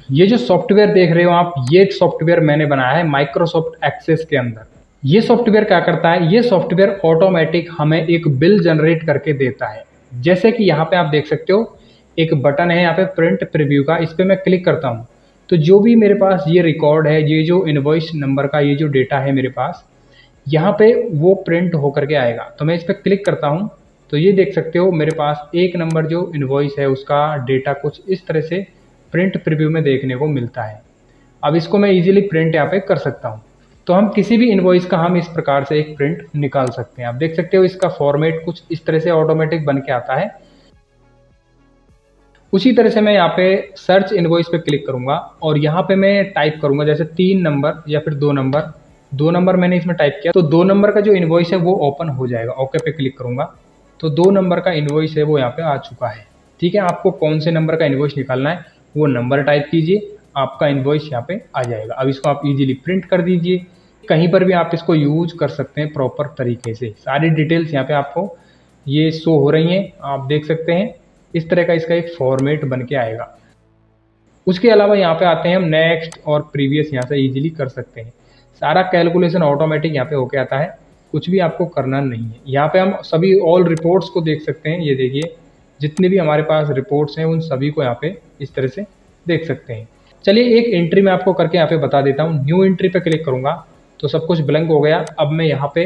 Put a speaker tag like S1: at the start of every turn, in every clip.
S1: ये जो सॉफ्टवेयर देख रहे हो आप, ये सॉफ्टवेयर मैंने बनाया है माइक्रोसॉफ्ट एक्सेस के अंदर। ये सॉफ्टवेयर क्या करता है, ये सॉफ्टवेयर ऑटोमेटिक हमें एक बिल जनरेट करके देता है। जैसे कि यहाँ पे आप देख सकते हो एक बटन है यहाँ पे प्रिंट प्रीव्यू का, इस पर मैं क्लिक करता हूँ तो जो भी मेरे पास ये रिकॉर्ड है, ये जो इनवॉइस नंबर का ये जो डेटा है मेरे पास, यहाँ पे वो प्रिंट होकर के आएगा। तो मैं इस पर क्लिक करता हूँ तो ये देख सकते हो मेरे पास एक नंबर जो इनवॉइस है उसका डेटा कुछ इस तरह से प्रिंट प्रीव्यू में देखने को मिलता है। अब इसको मैं इजीली प्रिंट यहाँ पे कर सकता हूँ। तो हम किसी भी इनवॉइस का हम इस प्रकार से एक प्रिंट निकाल सकते हैं। आप देख सकते हो इसका फॉर्मेट कुछ इस तरह से ऑटोमेटिक बन के आता है। उसी तरह से मैं यहाँ पे सर्च इनवॉइस पे क्लिक करूंगा और यहाँ पे मैं टाइप करूंगा जैसे 3 नंबर या फिर 2 नंबर। 2 नंबर मैंने इसमें टाइप किया तो 2 नंबर का जो इनवॉइस है वो ओपन हो जाएगा। ओके पे क्लिक करूंगा तो 2 नंबर का इनवॉइस है वो यहाँ पे आ चुका है। ठीक है, आपको कौन से नंबर का इनवॉइस निकालना है वो नंबर टाइप कीजिए, आपका इनवॉइस यहाँ पे आ जाएगा। अब इसको आप इजीली प्रिंट कर दीजिए। कहीं पर भी आप इसको यूज कर सकते हैं प्रॉपर तरीके से। सारी डिटेल्स यहाँ पे आपको ये शो हो रही हैं, आप देख सकते हैं। इस तरह का इसका एक फॉर्मेट बन के आएगा। उसके अलावा यहाँ पे आते हैं हम नेक्स्ट और प्रीवियस, यहाँ से इजीली कर सकते हैं। सारा कैलकुलेशन ऑटोमेटिक यहाँ पे होके आता है, कुछ भी आपको करना नहीं है। यहाँ पे हम सभी ऑल रिपोर्ट्स को देख सकते हैं। ये देखिए जितने भी हमारे पास रिपोर्ट्स हैं उन सभी को यहाँ पे इस तरह से देख सकते हैं। चलिए एक एंट्री मैं आपको करके यहाँ पे बता देता हूँ। न्यू एंट्री पे क्लिक करूंगा तो सब कुछ ब्लैंक हो गया। अब मैं यहाँ पे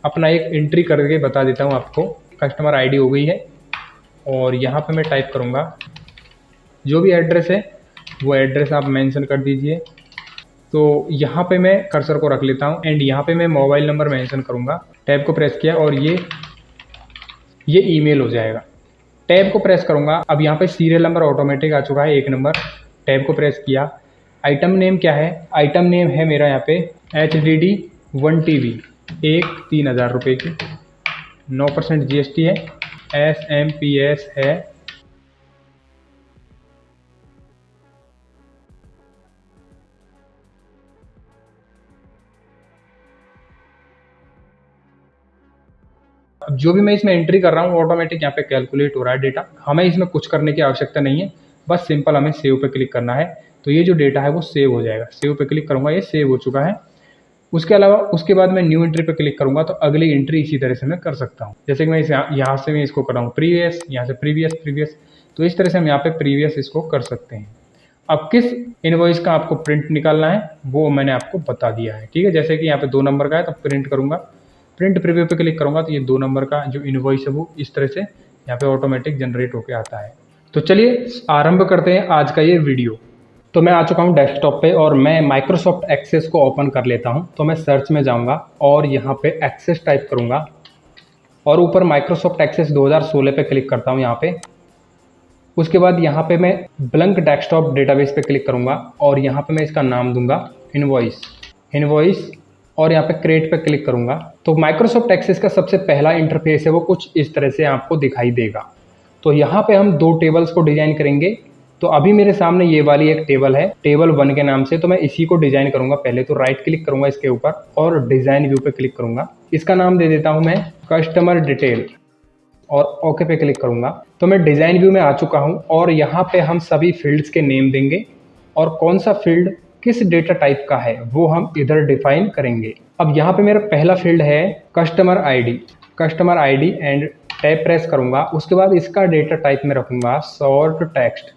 S1: अपना एक एंट्री करके बता देता हूँ आपको। कस्टमर आईडी हो गई है और यहाँ पे मैं टाइप करूँगा जो भी एड्रेस है वो एड्रेस आप मेंशन कर दीजिए। तो यहाँ पे मैं कर्सर को रख लेता हूँ एंड यहाँ पे मैं मोबाइल नंबर मेंशन करूँगा। टैब को प्रेस किया और ये ईमेल हो जाएगा। टैब को प्रेस करूँगा, अब यहाँ पे सीरियल नंबर ऑटोमेटिक आ चुका है 1 नंबर। टैब को प्रेस किया। आइटम नेम क्या है, आइटम नेम है मेरा यहाँ पे HDD 1 TB, एक 3000 रुपये की, 9% GST है, SMPS है। अब जो भी मैं इसमें एंट्री कर रहा हूँ ऑटोमेटिक यहाँ पे कैलकुलेट हो रहा है डेटा। हमें इसमें कुछ करने की आवश्यकता नहीं है, बस सिंपल हमें सेव पे क्लिक करना है तो ये जो डेटा है वो सेव हो जाएगा। सेव पे क्लिक करूँगा, ये सेव हो चुका है। उसके अलावा उसके बाद मैं न्यू एंट्री पे क्लिक करूँगा तो अगली एंट्री इसी तरह से मैं कर सकता हूँ। जैसे कि मैं यहाँ से मैं इसको कर रहा हूँ प्रीवियस, यहाँ से प्रीवियस प्रीवियस, तो इस तरह से हम यहाँ पे प्रीवियस इसको कर सकते हैं। अब किस इनवॉइस का आपको प्रिंट निकालना है वो मैंने आपको बता दिया है। ठीक है, जैसे कि यहाँ पे 2 नंबर का है तो प्रिंट करूँगा, प्रिंट प्रीव्यू पे क्लिक करूँगा तो ये 2 नंबर का जो इनवॉइस है वो इस तरह से यहाँ पे ऑटोमेटिक जनरेट होके आता है। तो चलिए आरंभ करते हैं आज का ये वीडियो। तो मैं आ चुका हूँ डेस्कटॉप पे और मैं माइक्रोसॉफ्ट एक्सेस को ओपन कर लेता हूँ। तो मैं सर्च में जाऊँगा और यहाँ पे एक्सेस टाइप करूँगा और ऊपर माइक्रोसॉफ्ट एक्सेस 2016 पे क्लिक करता हूँ यहाँ पे। उसके बाद यहाँ पे मैं ब्लैंक डेस्कटॉप डेटाबेस पे क्लिक करूँगा और यहाँ पे मैं इसका नाम दूंगा इनवॉइस और यहाँ पे क्रिएट पे क्लिक करूँगा। तो माइक्रोसॉफ्ट एक्सेस का सबसे पहला इंटरफेस है वो कुछ इस तरह से आपको दिखाई देगा। तो यहाँ पे हम 2 टेबल्स को डिजाइन करेंगे। तो अभी मेरे सामने ये वाली एक टेबल है, टेबल 1 के नाम से, तो मैं इसी को डिजाइन करूँगा। पहले तो राइट क्लिक करूँगा इसके ऊपर और डिजाइन व्यू पे क्लिक करूँगा। इसका नाम दे देता हूँ मैं कस्टमर डिटेल और ओके पे क्लिक करूँगा। तो मैं डिज़ाइन व्यू में आ चुका हूँ और यहाँ पे हम सभी फील्ड्स के नेम देंगे और कौन सा फील्ड किस डेटा टाइप का है वो हम इधर डिफाइन करेंगे। अब यहाँ पे मेरा पहला फील्ड है customer ID and tab press करूँगा। उसके बाद इसका डेटा टाइप में रखूँगा शॉर्ट टेक्स्ट।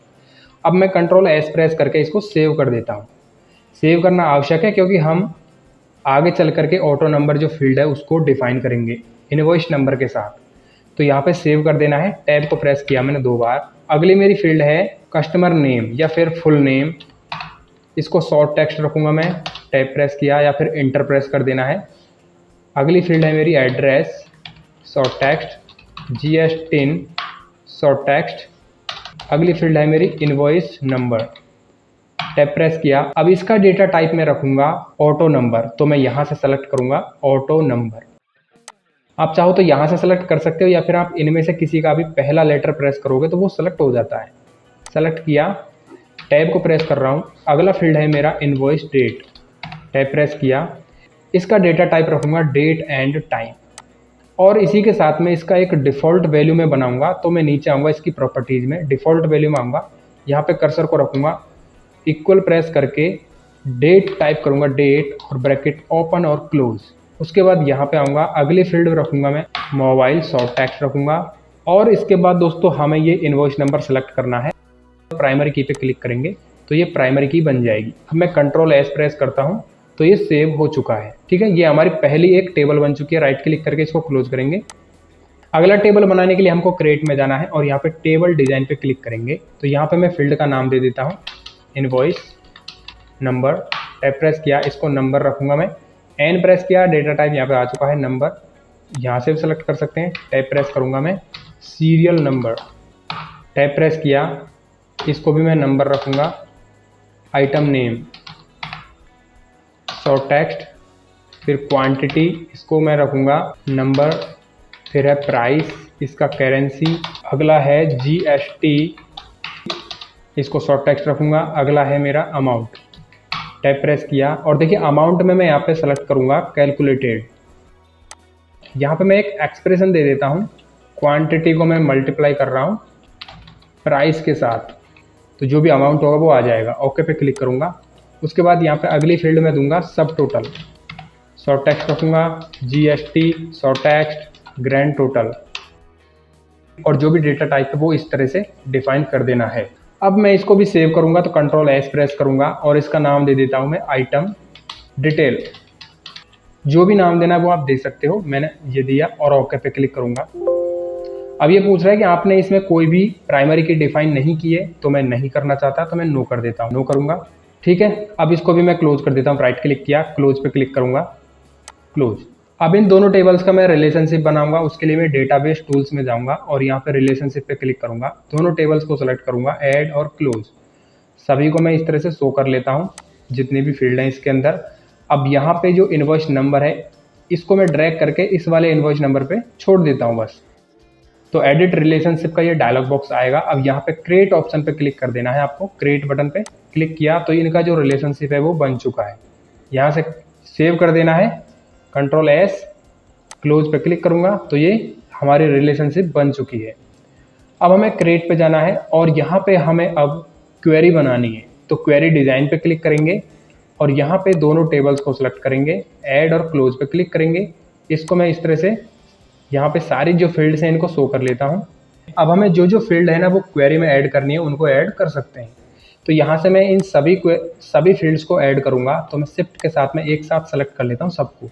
S1: अब मैं Ctrl+S प्रेस करके इसको सेव कर देता हूँ। सेव करना आवश्यक है क्योंकि हम आगे चल करके ऑटो नंबर जो फील्ड है उसको डिफाइन करेंगे इनवॉइस नंबर के साथ। तो यहाँ पे सेव कर देना है। टैब को प्रेस किया मैंने 2 बार। अगली मेरी फील्ड है कस्टमर नेम या फिर फुल नेम, इसको शॉर्ट टेक्स्ट रखूँगा मैं। टैब प्रेस किया या फिर इंटर प्रेस कर देना है। अगली फील्ड है मेरी address, short text, GSTIN short text. अगली फील्ड है मेरी इनवॉइस नंबर, टैब प्रेस किया। अब इसका डेटा टाइप में रखूँगा ऑटो नंबर, तो मैं यहाँ से सेलेक्ट करूँगा ऑटो नंबर। आप चाहो तो यहाँ से सेलेक्ट कर सकते हो या फिर आप इनमें से किसी का भी पहला लेटर प्रेस करोगे तो वो सेलेक्ट हो जाता है। सेलेक्ट किया, टैब को प्रेस कर रहा हूँ। अगला फील्ड है मेरा इनवॉइस डेट, टैब प्रेस किया। इसका डेटा टाइप रखूँगा डेट एंड टाइम और इसी के साथ में इसका एक डिफ़ॉल्ट वैल्यू में बनाऊँगा। तो मैं नीचे आऊँगा इसकी प्रॉपर्टीज़ में, डिफ़ॉल्ट वैल्यू में आऊँगा, यहाँ पे कर्सर को रखूँगा इक्वल प्रेस करके डेट टाइप करूँगा, डेट और ब्रैकेट ओपन और क्लोज। उसके बाद यहाँ पे आऊँगा, अगले फील्ड में रखूँगा मैं मोबाइल, शॉर्ट टेक्स्ट रखूँगा और इसके बाद दोस्तों हमें ये इनवॉइस नंबर सेलेक्ट करना है। प्राइमरी की पे क्लिक करेंगे तो ये प्राइमरी की बन जाएगी। अब मैं कंट्रोल एस प्रेस करता हूँ तो ये सेव हो चुका है। ठीक है, ये हमारी पहली एक टेबल बन चुकी है। राइट क्लिक करके इसको क्लोज करेंगे। अगला टेबल बनाने के लिए हमको क्रिएट में जाना है और यहाँ पे टेबल डिजाइन पे क्लिक करेंगे। तो यहाँ पे मैं फील्ड का नाम दे देता हूँ इनवॉइस नंबर। टैब प्रेस किया, इसको नंबर रखूँगा मैं। एन प्रेस किया, डेटा टाइप यहाँ पे आ चुका है नंबर, यहाँ से भी सेलेक्ट कर सकते हैं। टैब प्रेस करूँगा मैं, सीरियल नंबर। टैब प्रेस किया, इसको भी मैं नंबर रखूँगा। आइटम नेम, शॉर्ट टेक्स्ट, फिर क्वांटिटी, इसको मैं रखूँगा नंबर। फिर है प्राइस, इसका करेंसी। अगला है जीएसटी, इसको शॉर्ट टेक्स्ट रखूँगा। अगला है मेरा अमाउंट। टैब प्रेस किया और देखिए अमाउंट में मैं यहाँ पे सेलेक्ट करूँगा कैलकुलेटेड। यहाँ पे मैं एक एक्सप्रेशन दे देता हूँ, क्वांटिटी को मैं मल्टीप्लाई कर रहा हूँ प्राइस के साथ, तो जो भी अमाउंट होगा वो आ जाएगा। ओके पे क्लिक करूँगा। उसके बाद यहाँ पे अगली फील्ड में दूंगा सब टोटल। शॉर्ट टेक्स्ट रखूँगा, GST, short text, grand total और जो भी डेटा टाइप है वो इस तरह से डिफाइन कर देना है। अब मैं इसको भी सेव करूँगा तो कंट्रोल एस प्रेस करूँगा और इसका नाम दे देता हूँ मैं आइटम डिटेल। जो भी नाम देना है वो आप दे सकते हो, मैंने ये दिया और ओके पे क्लिक करूँगा। अब ये पूछ रहा है कि आपने इसमें कोई भी प्राइमरी की डिफाइन नहीं की है, तो मैं नहीं करना चाहता तो मैं नो कर देता हूँ, नो करूँगा। ठीक है, अब इसको भी मैं क्लोज कर देता हूँ। राइट क्लिक किया, क्लोज पे क्लिक करूँगा, क्लोज। अब इन दोनों टेबल्स का मैं रिलेशनशिप बनाऊंगा। उसके लिए मैं डेटाबेस टूल्स में जाऊंगा और यहाँ पे रिलेशनशिप पे क्लिक करूंगा। दोनों टेबल्स को सेलेक्ट करूंगा, ऐड और क्लोज। सभी को मैं इस तरह से शो कर लेता हूँ, जितने भी फील्ड हैं इसके अंदर। अब यहाँ पे जो इनवॉइस नंबर है इसको मैं ड्रैग करके इस वाले इनवॉइस नंबर पे छोड़ देता हूँ बस। तो एडिट रिलेशनशिप का ये डायलॉग बॉक्स आएगा। अब यहाँ पे क्रिएट ऑप्शन पे क्लिक कर देना है आपको। क्रिएट बटन पे क्लिक किया तो इनका जो रिलेशनशिप है वो बन चुका है। यहाँ से सेव कर देना है, कंट्रोल एस, क्लोज पे क्लिक करूँगा तो ये हमारी रिलेशनशिप बन चुकी है। अब हमें क्रिएट पे जाना है और यहाँ पे हमें अब क्वेरी बनानी है। तो क्वेरी डिज़ाइन पे क्लिक करेंगे और यहाँ पे दोनों टेबल्स को सिलेक्ट करेंगे, ऐड और क्लोज पे क्लिक करेंगे। इसको मैं इस तरह से यहाँ पे सारी जो फील्ड्स हैं इनको शो कर लेता हूँ। अब हमें जो जो फील्ड है ना वो क्वेरी में ऐड करनी है, उनको ऐड कर सकते हैं। तो यहाँ से मैं इन सभी फील्ड्स को ऐड करूँगा। तो मैं शिफ्ट के साथ में एक साथ सेलेक्ट कर लेता हूँ सबको।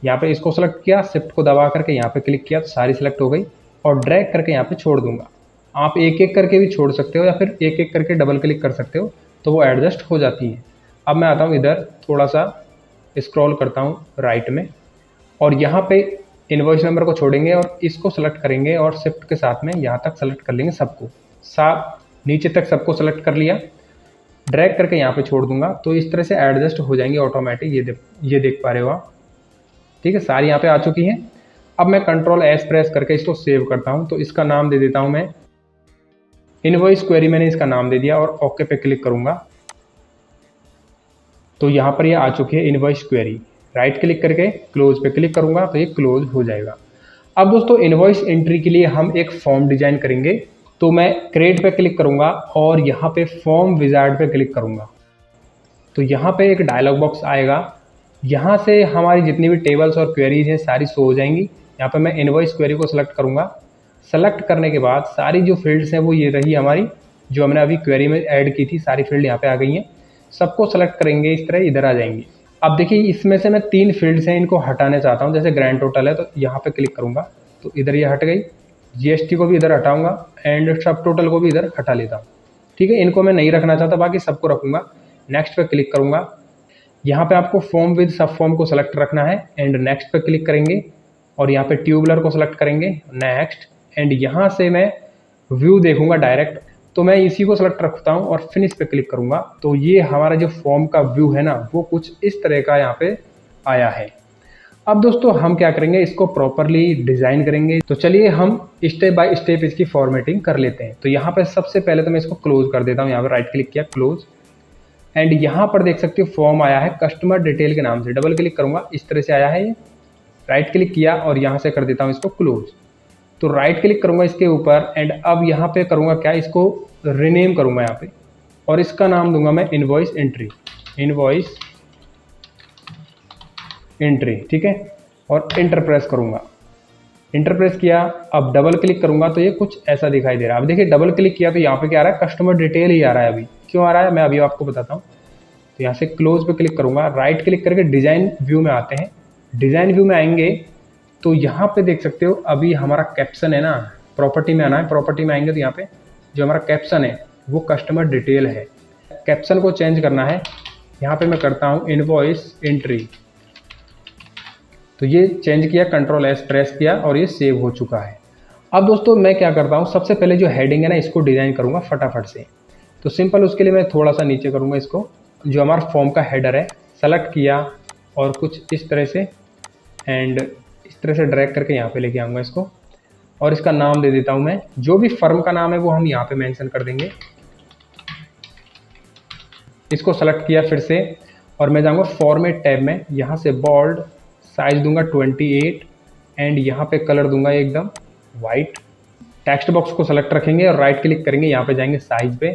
S1: यहाँ पे इसको सेलेक्ट किया, शिफ्ट को दबा करके यहाँ पे क्लिक किया तो सारी सिलेक्ट हो गई और ड्रैग करके यहाँ पे छोड़ दूंगा। आप एक एक करके भी छोड़ सकते हो या फिर एक एक करके डबल क्लिक कर सकते हो, तो वो एडजस्ट हो जाती है। अब मैं आता हूँ इधर, थोड़ा सा स्क्रॉल करता हूँ राइट में और यहाँ पे इनवॉइस नंबर को छोड़ेंगे और इसको सेलेक्ट करेंगे और शिफ्ट के साथ में यहाँ तक सेलेक्ट कर लेंगे सबको। नीचे तक सबको सेलेक्ट कर लिया, ड्रैग करके यहाँ पे छोड़ दूंगा तो इस तरह से एडजस्ट हो जाएंगे ऑटोमेटिक। ये देख पा रहे हो आप। ठीक है, सारी यहाँ पे आ चुकी हैं। अब मैं कंट्रोल एस प्रेस करके इसको सेव करता हूँ। तो इसका नाम दे देता हूँ मैं इनवॉइस क्वेरी, मैंने इसका नाम दे दिया और ओके पे क्लिक करूँगा तो यहाँ पर ये आ चुकी है इनवॉइस क्वेरी। राइट क्लिक करके क्लोज पे क्लिक करूँगा तो ये क्लोज हो जाएगा। अब दोस्तों इनवॉइस एंट्री के लिए हम एक फॉर्म डिजाइन करेंगे। तो मैं क्रिएट पे क्लिक करूँगा और यहाँ पे फॉर्म विजार्ड पे क्लिक करूँगा। तो यहाँ पे एक डायलॉग बॉक्स आएगा, यहाँ से हमारी जितनी भी टेबल्स और क्वेरीज हैं सारी शो हो जाएंगी। यहाँ पे मैं इनवॉइस क्वेरी को सिलेक्ट करूँगा। सेलेक्ट करने के बाद सारी जो फील्ड्स हैं वो ये रही हमारी, जो हमने अभी क्वेरी में ऐड की थी, सारी फील्ड यहाँ पे आ गई हैं। सबको सेलेक्ट करेंगे, इस तरह इधर आ जाएंगे। अब देखिए इसमें से मैं 3 फील्ड्स हैं, इनको हटाना चाहता हूँ। जैसे ग्रैंड टोटल है तो यहाँ पे क्लिक करूँगा तो इधर ये हट गई। जीएसटी को भी इधर हटाऊँगा एंड सब टोटल को भी इधर हटा लेता हूँ। ठीक है, इनको मैं नहीं रखना चाहता, बाकी सबको रखूँगा। नेक्स्ट पे क्लिक करूँगा। यहाँ पे आपको फॉर्म विद सब फॉर्म को सेलेक्ट रखना है एंड नेक्स्ट पे क्लिक करेंगे और यहाँ पे ट्यूबुलर को सेलेक्ट करेंगे, नेक्स्ट। एंड यहाँ से मैं व्यू देखूँगा डायरेक्ट, तो मैं इसी को सेलेक्ट रखता हूँ और फिनिश पे क्लिक करूँगा। तो ये हमारा जो फॉर्म का व्यू है ना वो कुछ इस तरह का यहाँ पे आया है। अब दोस्तों हम क्या करेंगे, इसको प्रॉपरली डिज़ाइन करेंगे। तो चलिए हम स्टेप बाय स्टेप इसकी फॉर्मेटिंग कर लेते हैं। तो यहाँ पे सबसे पहले तो मैं इसको क्लोज कर देता हूँ। यहाँ पर राइट क्लिक किया, क्लोज। एंड यहाँ पर देख सकते हो फॉर्म आया है कस्टमर डिटेल के नाम से। डबल क्लिक करूँगा, इस तरह से आया है ये। राइट क्लिक किया और यहाँ से कर देता हूँ इसको क्लोज। तो राइट क्लिक करूँगा इसके ऊपर एंड अब यहाँ पे करूँगा क्या, इसको रीनेम करूँगा यहाँ पे। और इसका नाम दूंगा मैं इनवॉइस एंट्री, इनवॉइस एंट्री, ठीक है। और इंटर प्रेस करूंगा, इंटर प्रेस किया। अब डबल क्लिक करूंगा तो ये कुछ ऐसा दिखाई दे रहा है। अब देखिए डबल क्लिक किया तो यहाँ पे क्या आ रहा है, कस्टमर डिटेल ही आ रहा है। अभी क्यों आ रहा है मैं अभी आपको बताता हूँ। तो यहाँ से क्लोज पे क्लिक करूंगा, राइट क्लिक करके डिजाइन व्यू में आते हैं। डिजाइन व्यू में आएंगे तो यहाँ पे देख सकते हो अभी हमारा कैप्शन है ना, प्रॉपर्टी में आना है। प्रॉपर्टी में आएंगे तो यहाँ पे जो हमारा कैप्शन है वो कस्टमर डिटेल है। कैप्शन को चेंज करना है, यहाँ पे मैं करता हूँ इनवॉइस एंट्री। तो ये चेंज किया, कंट्रोल एस प्रेस किया और ये सेव हो चुका है। अब दोस्तों मैं क्या करता हूँ, सबसे पहले जो हेडिंग है ना इसको डिज़ाइन करूँगा फटाफट से। तो सिंपल उसके लिए मैं थोड़ा सा नीचे करूँगा इसको, जो हमारा फॉर्म का हेडर है सेलेक्ट किया और कुछ इस तरह से एंड इस तरह से ड्रैग करके यहाँ पे लेके आऊँगा इसको। और इसका नाम दे देता हूँ मैं, जो भी फर्म का नाम है वो हम यहाँ पे मेंशन कर देंगे। इसको सेलेक्ट किया फिर से और मैं जाऊँगा फॉर्मेट टैब में, यहाँ से बोल्ड साइज दूंगा 28 एंड यहाँ पे कलर दूंगा एकदम वाइट। टेक्स्ट बॉक्स को सेलेक्ट रखेंगे और राइट क्लिक करेंगे, यहाँ पे जाएंगे साइज पे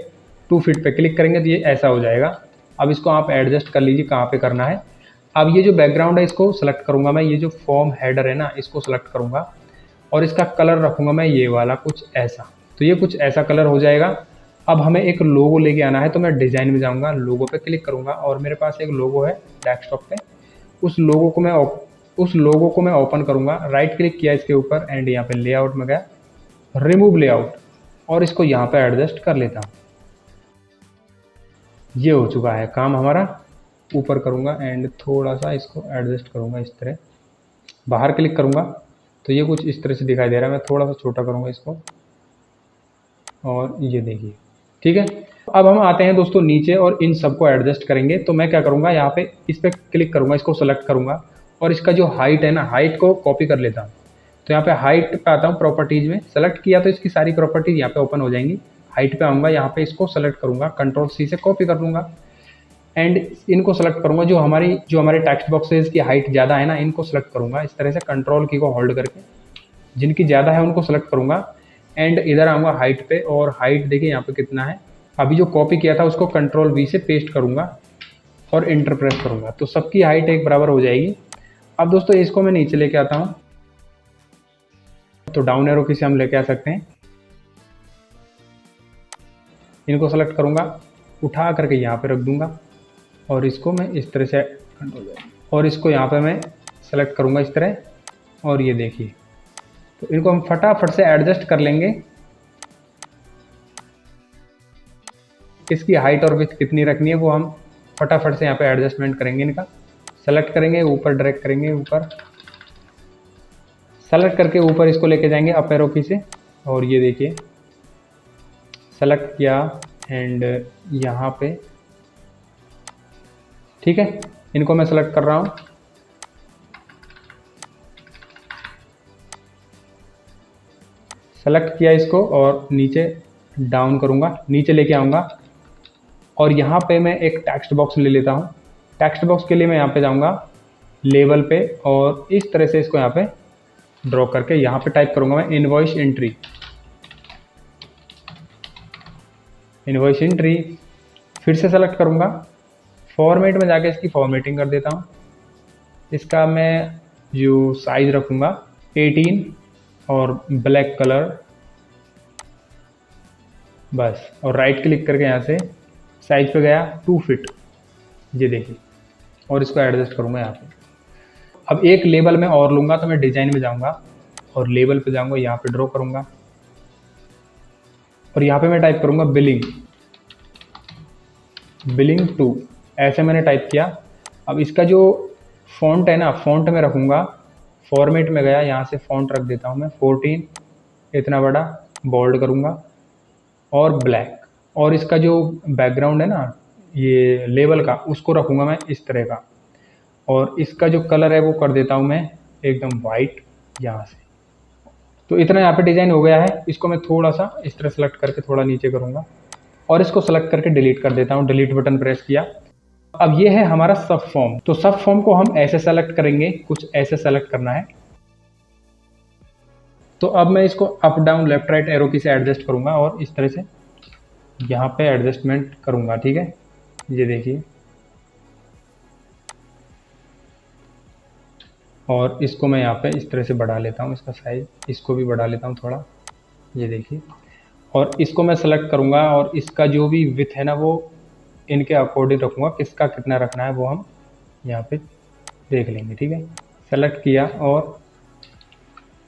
S1: 2 फीट पे क्लिक करेंगे तो ये ऐसा हो जाएगा। अब इसको आप एडजस्ट कर लीजिए कहाँ पे करना है। अब ये जो बैकग्राउंड है इसको सेलेक्ट करूँगा मैं, ये जो फॉर्म हेडर है ना इसको सेलेक्ट करूँगा और इसका कलर रखूँगा मैं ये वाला कुछ ऐसा। तो ये कुछ ऐसा कलर हो जाएगा। अब हमें एक लोगो लेके आना है तो मैं डिज़ाइन में जाऊँगा, लोगो पे क्लिक करूँगा और मेरे पास एक लोगो है डेस्कटॉप पे। उस लोगो को मैं ओपन करूँगा, राइट क्लिक किया इसके ऊपर एंड यहाँ पे लेआउट में गया, रिमूव लेआउट और इसको यहाँ पे एडजस्ट कर लेता हूँ। ये हो चुका है काम हमारा। ऊपर करूँगा एंड थोड़ा सा इसको एडजस्ट करूँगा इस तरह। बाहर क्लिक करूँगा तो ये कुछ इस तरह से दिखाई दे रहा है। मैं थोड़ा सा छोटा करूँगा इसको और ये देखिए, ठीक है। अब हम आते हैं दोस्तों नीचे और इन सबको एडजस्ट करेंगे। तो मैं क्या करूँगा, यहाँ पे इस पर क्लिक करूँगा, इसको सेलेक्ट करूँगा और इसका जो हाइट है ना हाइट को कॉपी कर लेता हूँ। तो यहाँ पे हाइट पे आता हूँ, प्रॉपर्टीज़ में सेलेक्ट किया तो इसकी सारी प्रॉपर्टीज यहाँ पे ओपन हो जाएंगी। हाइट पे आऊँगा, यहाँ पे इसको सेलेक्ट करूँगा, कंट्रोल सी से कॉपी कर लूँगा एंड इनको सेलेक्ट करूँगा। जो हमारे टेक्स्ट बॉक्सेस की हाइट ज़्यादा है ना इनको सेलेक्ट करूँगा इस तरह से कंट्रोल की को होल्ड करके। जिनकी ज़्यादा है उनको सेलेक्ट करूँगा एंड इधर आऊँगा हाइट पे और हाइट देखिए यहाँ पे कितना है। अभी जो कॉपी किया था उसको कंट्रोल वी से पेस्ट करूँगा और इंटर प्रेस करूँगा तो सबकी हाइट एक बराबर हो जाएगी। अब दोस्तों इसको मैं नीचे लेके आता हूँ, तो डाउन एरो की से हम लेके आ सकते हैं। इनको सेलेक्ट करूँगा, उठा करके यहाँ पे रख दूँगा और इसको मैं इस तरह से और इसको यहाँ पे मैं सेलेक्ट करूँगा इस तरह। और ये देखिए, तो इनको हम फटाफट से एडजस्ट कर लेंगे। इसकी हाइट और विड्थ कितनी रखनी है वो हम फटाफट से यहाँ पे एडजस्टमेंट करेंगे। इनका सेलेक्ट करेंगे, ऊपर ड्रैग करेंगे, ऊपर सेलेक्ट करके ऊपर इसको लेके जाएंगे अप एरो की से और ये देखिए सेलेक्ट किया एंड यहाँ पे, ठीक है। इनको मैं सेलेक्ट कर रहा हूँ, सेलेक्ट किया इसको और नीचे डाउन करूँगा, नीचे लेके आऊँगा और यहाँ पे मैं एक टेक्स्ट बॉक्स ले लेता हूँ। टेक्स्ट बॉक्स के लिए मैं यहाँ पे जाऊँगा लेवल पे और इस तरह से इसको यहाँ पे ड्रॉ करके यहाँ पे टाइप करूँगा मैं इनवॉइस एंट्री। इनवॉइस एंट्री फिर से सेलेक्ट करूँगा, फॉर्मेट में जाके इसकी फॉर्मेटिंग कर देता हूँ। इसका मैं जो साइज रखूँगा 18 और ब्लैक कलर बस, और राइट क्लिक करके यहाँ से साइज पे गया 2 फीट, ये देखिए, और इसको एडजस्ट करूँगा यहाँ पे। अब एक लेबल में और लूँगा तो मैं डिज़ाइन में जाऊँगा और लेबल पे जाऊँगा, यहाँ पे ड्रॉ करूँगा और यहाँ पे मैं टाइप करूँगा बिलिंग 2, ऐसे मैंने टाइप किया। अब इसका जो फ़ॉन्ट है ना, फ़ॉन्ट में रखूँगा, फॉर्मेट में गया, यहाँ से फ़ॉन्ट रख देता हूँ मैं 14, इतना बड़ा बोल्ड करूँगा और ब्लैक। और इसका जो बैकग्राउंड है ना ये लेबल का, उसको रखूँगा मैं इस तरह का और इसका जो कलर है वो कर देता हूँ मैं एकदम वाइट यहाँ से। तो इतना यहाँ पे डिज़ाइन हो गया है। इसको मैं थोड़ा सा इस तरह सेलेक्ट करके थोड़ा नीचे करूँगा और इसको सेलेक्ट करके डिलीट कर देता हूँ। डिलीट बटन प्रेस किया। अब ये है हमारा सब फॉर्म। तो सब फॉर्म को हम ऐसे सेलेक्ट करेंगे, कुछ ऐसे सेलेक्ट करना है। तो अब मैं इसको up down left right arrow की से एडजस्ट करूँगा और इस तरह से यहाँ पे एडजस्टमेंट करूँगा, ठीक है। ये देखिए, और इसको मैं यहाँ पे इस तरह से बढ़ा लेता हूँ, इसका साइज, इसको भी बढ़ा लेता हूँ थोड़ा, ये देखिए। और इसको मैं सेलेक्ट करूँगा और इसका जो भी विथ है ना वो इनके अकॉर्डिंग रखूँगा, किसका कितना रखना है वो हम यहाँ पे देख लेंगे, ठीक है। सेलेक्ट किया और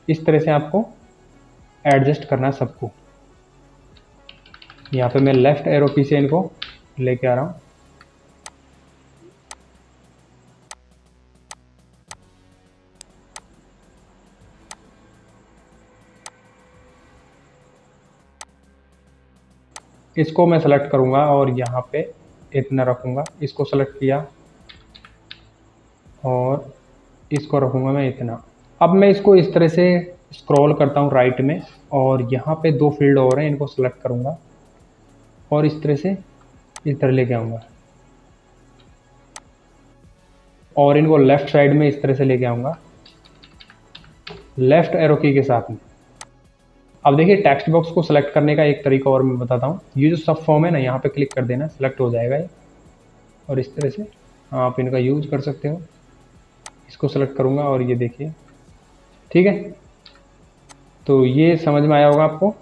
S1: इस तरह से आपको एडजस्ट करना है सबको। यहाँ पे मैं लेफ़्ट एरो की से इनको लेके आ रहा हूँ। इसको मैं सेलेक्ट करूँगा और यहाँ पे इतना रखूँगा, इसको सेलेक्ट किया और इसको रखूँगा मैं इतना। अब मैं इसको इस तरह से स्क्रॉल करता हूँ राइट में और यहाँ पे 2 फील्ड और हैं, इनको सेलेक्ट करूँगा और इस तरह से इस तरह लेके आऊँगा और इनको लेफ़्ट साइड में इस तरह से लेके आऊँगा लेफ़्ट एरो की के साथ में। अब देखिए, टेक्स्ट बॉक्स को सेलेक्ट करने का एक तरीका और मैं बताता हूँ। ये जो सब फॉर्म है ना, यहाँ पे क्लिक कर देना, सेलेक्ट हो जाएगा ये, और इस तरह से आप इनका यूज़ कर सकते हो। इसको सेलेक्ट करूँगा और ये देखिए, ठीक है। तो ये समझ में आया होगा आपको।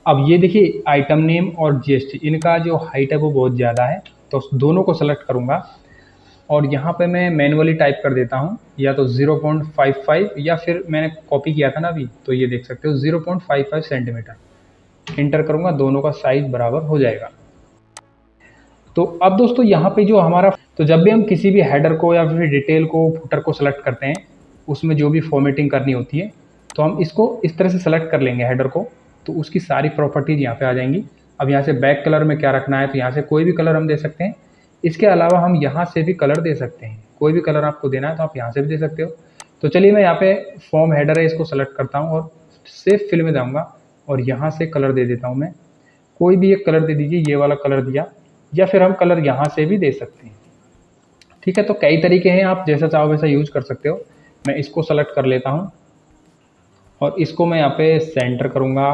S1: अब ये देखिए, आइटम नेम और जीएसटी, इनका जो हाइट है वो बहुत ज़्यादा है, तो दोनों को सेलेक्ट करूँगा और यहाँ पे मैं मैनुअली टाइप कर देता हूँ, या तो 0.55 या फिर मैंने कॉपी किया था ना अभी, तो ये देख सकते हो 0.55 सेंटीमीटर। इंटर करूँगा, दोनों का साइज बराबर हो जाएगा। तो अब दोस्तों यहाँ पे जो हमारा, तो जब भी हम किसी भी हेडर को या फिर डिटेल को, फुटर को सेलेक्ट करते हैं, उसमें जो भी फॉर्मेटिंग करनी होती है, तो हम इसको इस तरह से सेलेक्ट कर लेंगे हेडर को, तो उसकी सारी प्रॉपर्टीज़ यहाँ पे आ जाएंगी। अब यहाँ से बैक कलर में क्या रखना है, तो यहाँ से कोई भी कलर हम दे सकते हैं। इसके अलावा हम यहाँ से भी कलर दे सकते हैं, कोई भी कलर आपको देना है तो आप यहाँ से भी दे सकते हो। तो चलिए, मैं यहाँ पे फॉर्म हेडर है, इसको सेलेक्ट करता हूँ और सेव फिल में जाऊँगा और यहाँ से कलर दे देता हूँ मैं। कोई भी एक कलर दे दीजिए, ये वाला कलर दिया, या फिर हम कलर यहाँ से भी दे सकते हैं, ठीक है। तो कई तरीके हैं, आप जैसा चाहो वैसा यूज कर सकते हो। मैं इसको सेलेक्ट कर लेता हूँ और इसको मैं यहाँ पे सेंटर करूँगा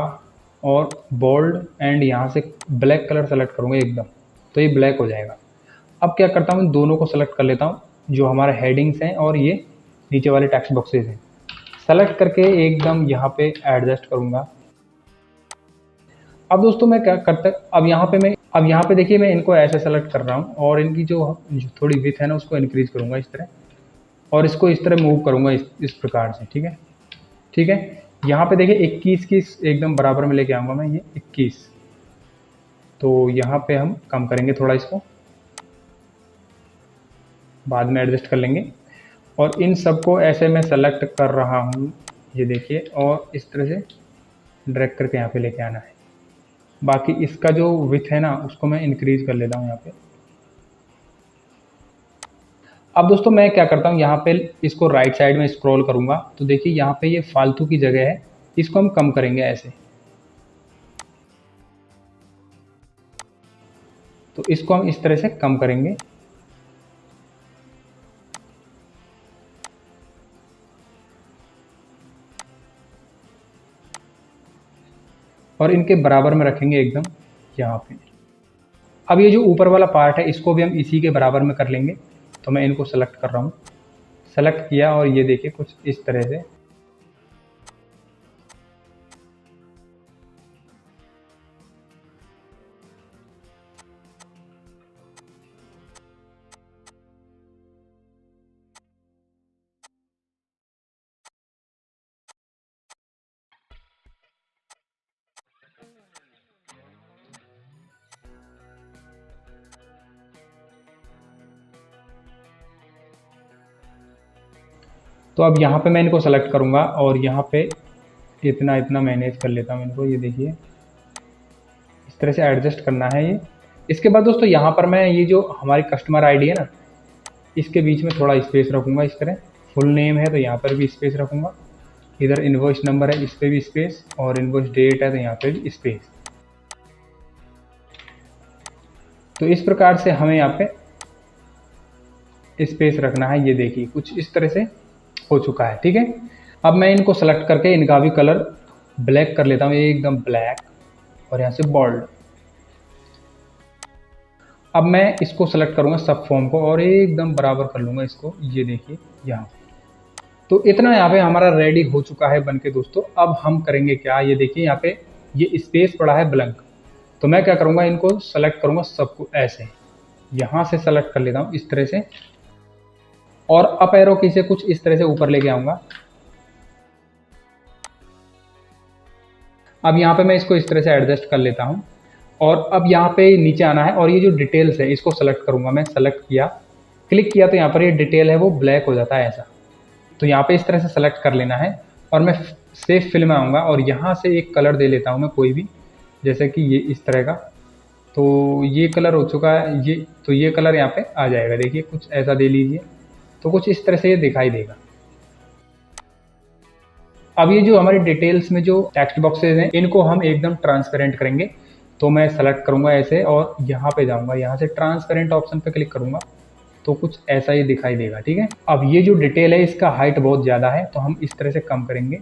S1: और बोल्ड एंड यहाँ से ब्लैक कलर सेलेक्ट करूँगा एकदम, तो ये ब्लैक हो जाएगा। अब क्या करता हूँ, दोनों को सेलेक्ट कर लेता हूँ, जो हमारे हेडिंग्स हैं और ये नीचे वाले टेक्स्ट बॉक्सेस हैं, सेलेक्ट करके एकदम यहाँ पे एडजस्ट करूँगा। अब दोस्तों मैं क्या करता, अब यहाँ पे देखिए, मैं इनको ऐसे सेलेक्ट कर रहा हूँ और इनकी जो थोड़ी विथ है ना उसको इंक्रीज करूँगा इस तरह, और इसको इस तरह मूव करूँगा इस प्रकार से, ठीक है। ठीक है, यहाँ पे देखिए 21 की एकदम बराबर में लेके आऊँगा मैं, ये 21। तो यहाँ पे हम कम करेंगे थोड़ा, इसको बाद में एडजस्ट कर लेंगे। और इन सबको ऐसे मैं सेलेक्ट कर रहा हूँ, ये देखिए, और इस तरह से ड्रैग करके यहाँ पे लेके आना है। बाकी इसका जो विथ है ना उसको मैं इंक्रीज कर लेता हूँ यहाँ पे। अब दोस्तों मैं क्या करता हूँ, यहाँ पे इसको राइट साइड में स्क्रॉल करूँगा, तो देखिए यहाँ पे ये फालतू की जगह है, इसको हम कम करेंगे ऐसे। तो इसको हम इस तरह से कम करेंगे और इनके बराबर में रखेंगे एकदम यहाँ पे। अब ये जो ऊपर वाला पार्ट है इसको भी हम इसी के बराबर में कर लेंगे। तो मैं इनको सेलेक्ट कर रहा हूँ, सेलेक्ट किया और ये देखिए कुछ इस तरह से। तो अब यहाँ पे मैं इनको सेलेक्ट करूँगा और यहाँ पे इतना इतना मैनेज कर लेता हूँ इनको, ये देखिए इस तरह से एडजस्ट करना है ये। इसके बाद दोस्तों यहाँ पर मैं ये जो हमारी कस्टमर आईडी है ना, इसके बीच में थोड़ा स्पेस रखूँगा इस तरह। फुल नेम है तो यहाँ पर भी स्पेस रखूँगा, इधर इनवॉइस नंबर है इस पर भी स्पेस, और इनवॉइस डेट है तो यहाँ पे भी स्पेस। तो इस प्रकार से हमें यहाँ पे स्पेस रखना है, ये देखिए कुछ इस तरह से हो चुका है, ठीक है। अब मैं इनको सेलेक्ट करके इनका भी कलर ब्लैक कर लेता हूँ, एकदम ब्लैक, और यहाँ से बोल्ड। अब मैं इसको सेलेक्ट करूँगा सब फॉर्म को और एकदम बराबर कर लूँगा इसको, ये देखिए यहाँ पे। तो इतना यहाँ पे हमारा रेडी हो चुका है बनके दोस्तों। अब हम करेंगे क्या, ये देखिए यहाँ पे ये स्पेस पड़ा है ब्लैंक, तो मैं क्या करूँगा, इनको सेलेक्ट करूँगा सबको ऐसे, यहाँ से सेलेक्ट कर लेता हूँ इस तरह से, और अप एरो की से कुछ इस तरह से ऊपर लेके आऊँगा। अब यहाँ पे मैं इसको इस तरह से एडजस्ट कर लेता हूँ, और अब यहाँ पे नीचे आना है और ये जो डिटेल्स है इसको सेलेक्ट करूँगा मैं। सेलेक्ट किया, क्लिक किया, तो यहाँ पर ये डिटेल है वो ब्लैक हो जाता है ऐसा। तो यहाँ पे इस तरह से सेलेक्ट कर लेना है और मैं सेव फिल में आऊँगा और यहाँ से एक कलर दे लेता हूँ मैं कोई भी, जैसे कि ये इस तरह का। तो ये कलर हो चुका है, ये कलर यहाँ पे आ जाएगा, देखिए कुछ ऐसा दे लीजिए, तो कुछ इस तरह से ये दिखाई देगा। अब ये जो हमारी डिटेल्स में जो टेक्स्ट बॉक्सेज हैं इनको हम एकदम ट्रांसपेरेंट करेंगे। तो मैं सेलेक्ट करूँगा ऐसे और यहाँ पे जाऊँगा, यहाँ से ट्रांसपेरेंट ऑप्शन पे क्लिक करूँगा, तो कुछ ऐसा ही दिखाई देगा, ठीक है। अब ये जो डिटेल है इसका हाइट बहुत ज़्यादा है, तो हम इस तरह से कम करेंगे।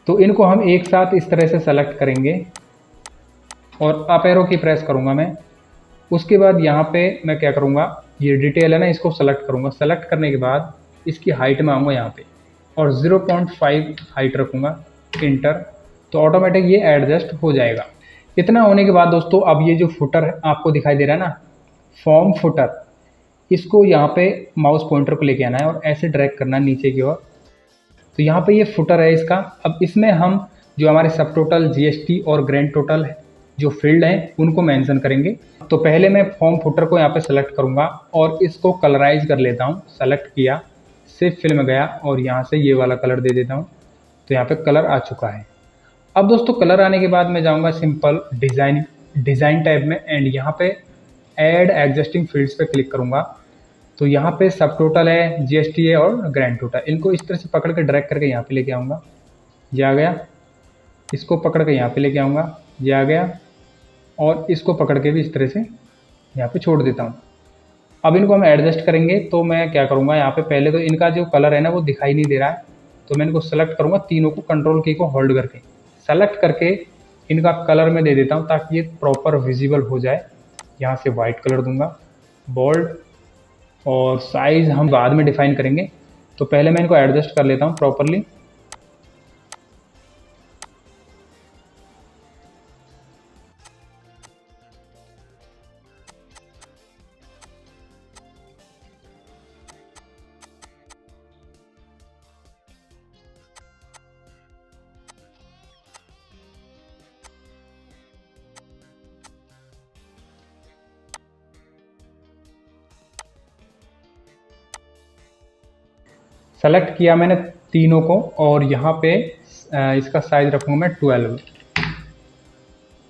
S1: तो इनको हम एक साथ इस तरह से सेलेक्ट करेंगे और अप एरो की प्रेस करूँगा मैं। उसके बाद यहाँ पे मैं क्या करूँगा, ये डिटेल है ना, इसको सेलेक्ट करूँगा। सेलेक्ट करने के बाद इसकी हाइट में आऊँगा यहाँ पे और 0.5 हाइट रखूँगा, इंटर, तो ऑटोमेटिक ये एडजस्ट हो जाएगा। इतना होने के बाद दोस्तों अब ये जो फुटर आपको दिखाई दे रहा है ना, फॉर्म फुटर, इसको यहाँ पे माउस पॉइंटर को लेके आना है और ऐसे ड्रैग करना है नीचे की ओर। तो यहाँ पे ये फुटर है इसका। अब इसमें हम जो हमारे सब टोटल, जीएसटी और ग्रैंड टोटल जो फील्ड हैं उनको मेंशन करेंगे। तो पहले मैं फॉर्म फुटर को यहाँ पे सेलेक्ट करूँगा और इसको कलराइज कर लेता हूँ। सेलेक्ट किया, सेव फिल में गया और यहाँ से ये वाला कलर दे देता हूँ, तो यहाँ पे कलर आ चुका है। अब दोस्तों कलर आने के बाद मैं जाऊँगा सिंपल डिज़ाइन टैब में एंड यहाँ पे ऐड एग्जिस्टिंग फील्ड्स पे क्लिक करूँगा। तो यहाँ पे सब टोटल है, जीएसटी है और ग्रैंड टोटल, इनको इस तरह से पकड़ के ड्रैग करके यहाँ पे लेके आऊँगा, ये आ गया। इसको पकड़ के यहाँ पे लेके आऊँगा, ये आ गया, और इसको पकड़ के भी इस तरह से यहाँ पे छोड़ देता हूँ। अब इनको हम एडजस्ट करेंगे, तो मैं क्या करूँगा, यहाँ पे पहले तो इनका जो कलर है ना वो दिखाई नहीं दे रहा है, तो मैं इनको सेलेक्ट करूँगा, तीनों को कंट्रोल की को होल्ड करके सेलेक्ट करके इनका कलर में दे देता हूँ ताकि ये प्रॉपर विजिबल हो जाए। यहाँ से वाइट कलर दूंगा, बोल्ड, और साइज़ हम बाद में डिफाइन करेंगे। तो पहले मैं इनको एडजस्ट कर लेता हूँ प्रॉपरली। सेलेक्ट किया मैंने तीनों को और यहाँ पे इसका साइज रखूँगा मैं 12,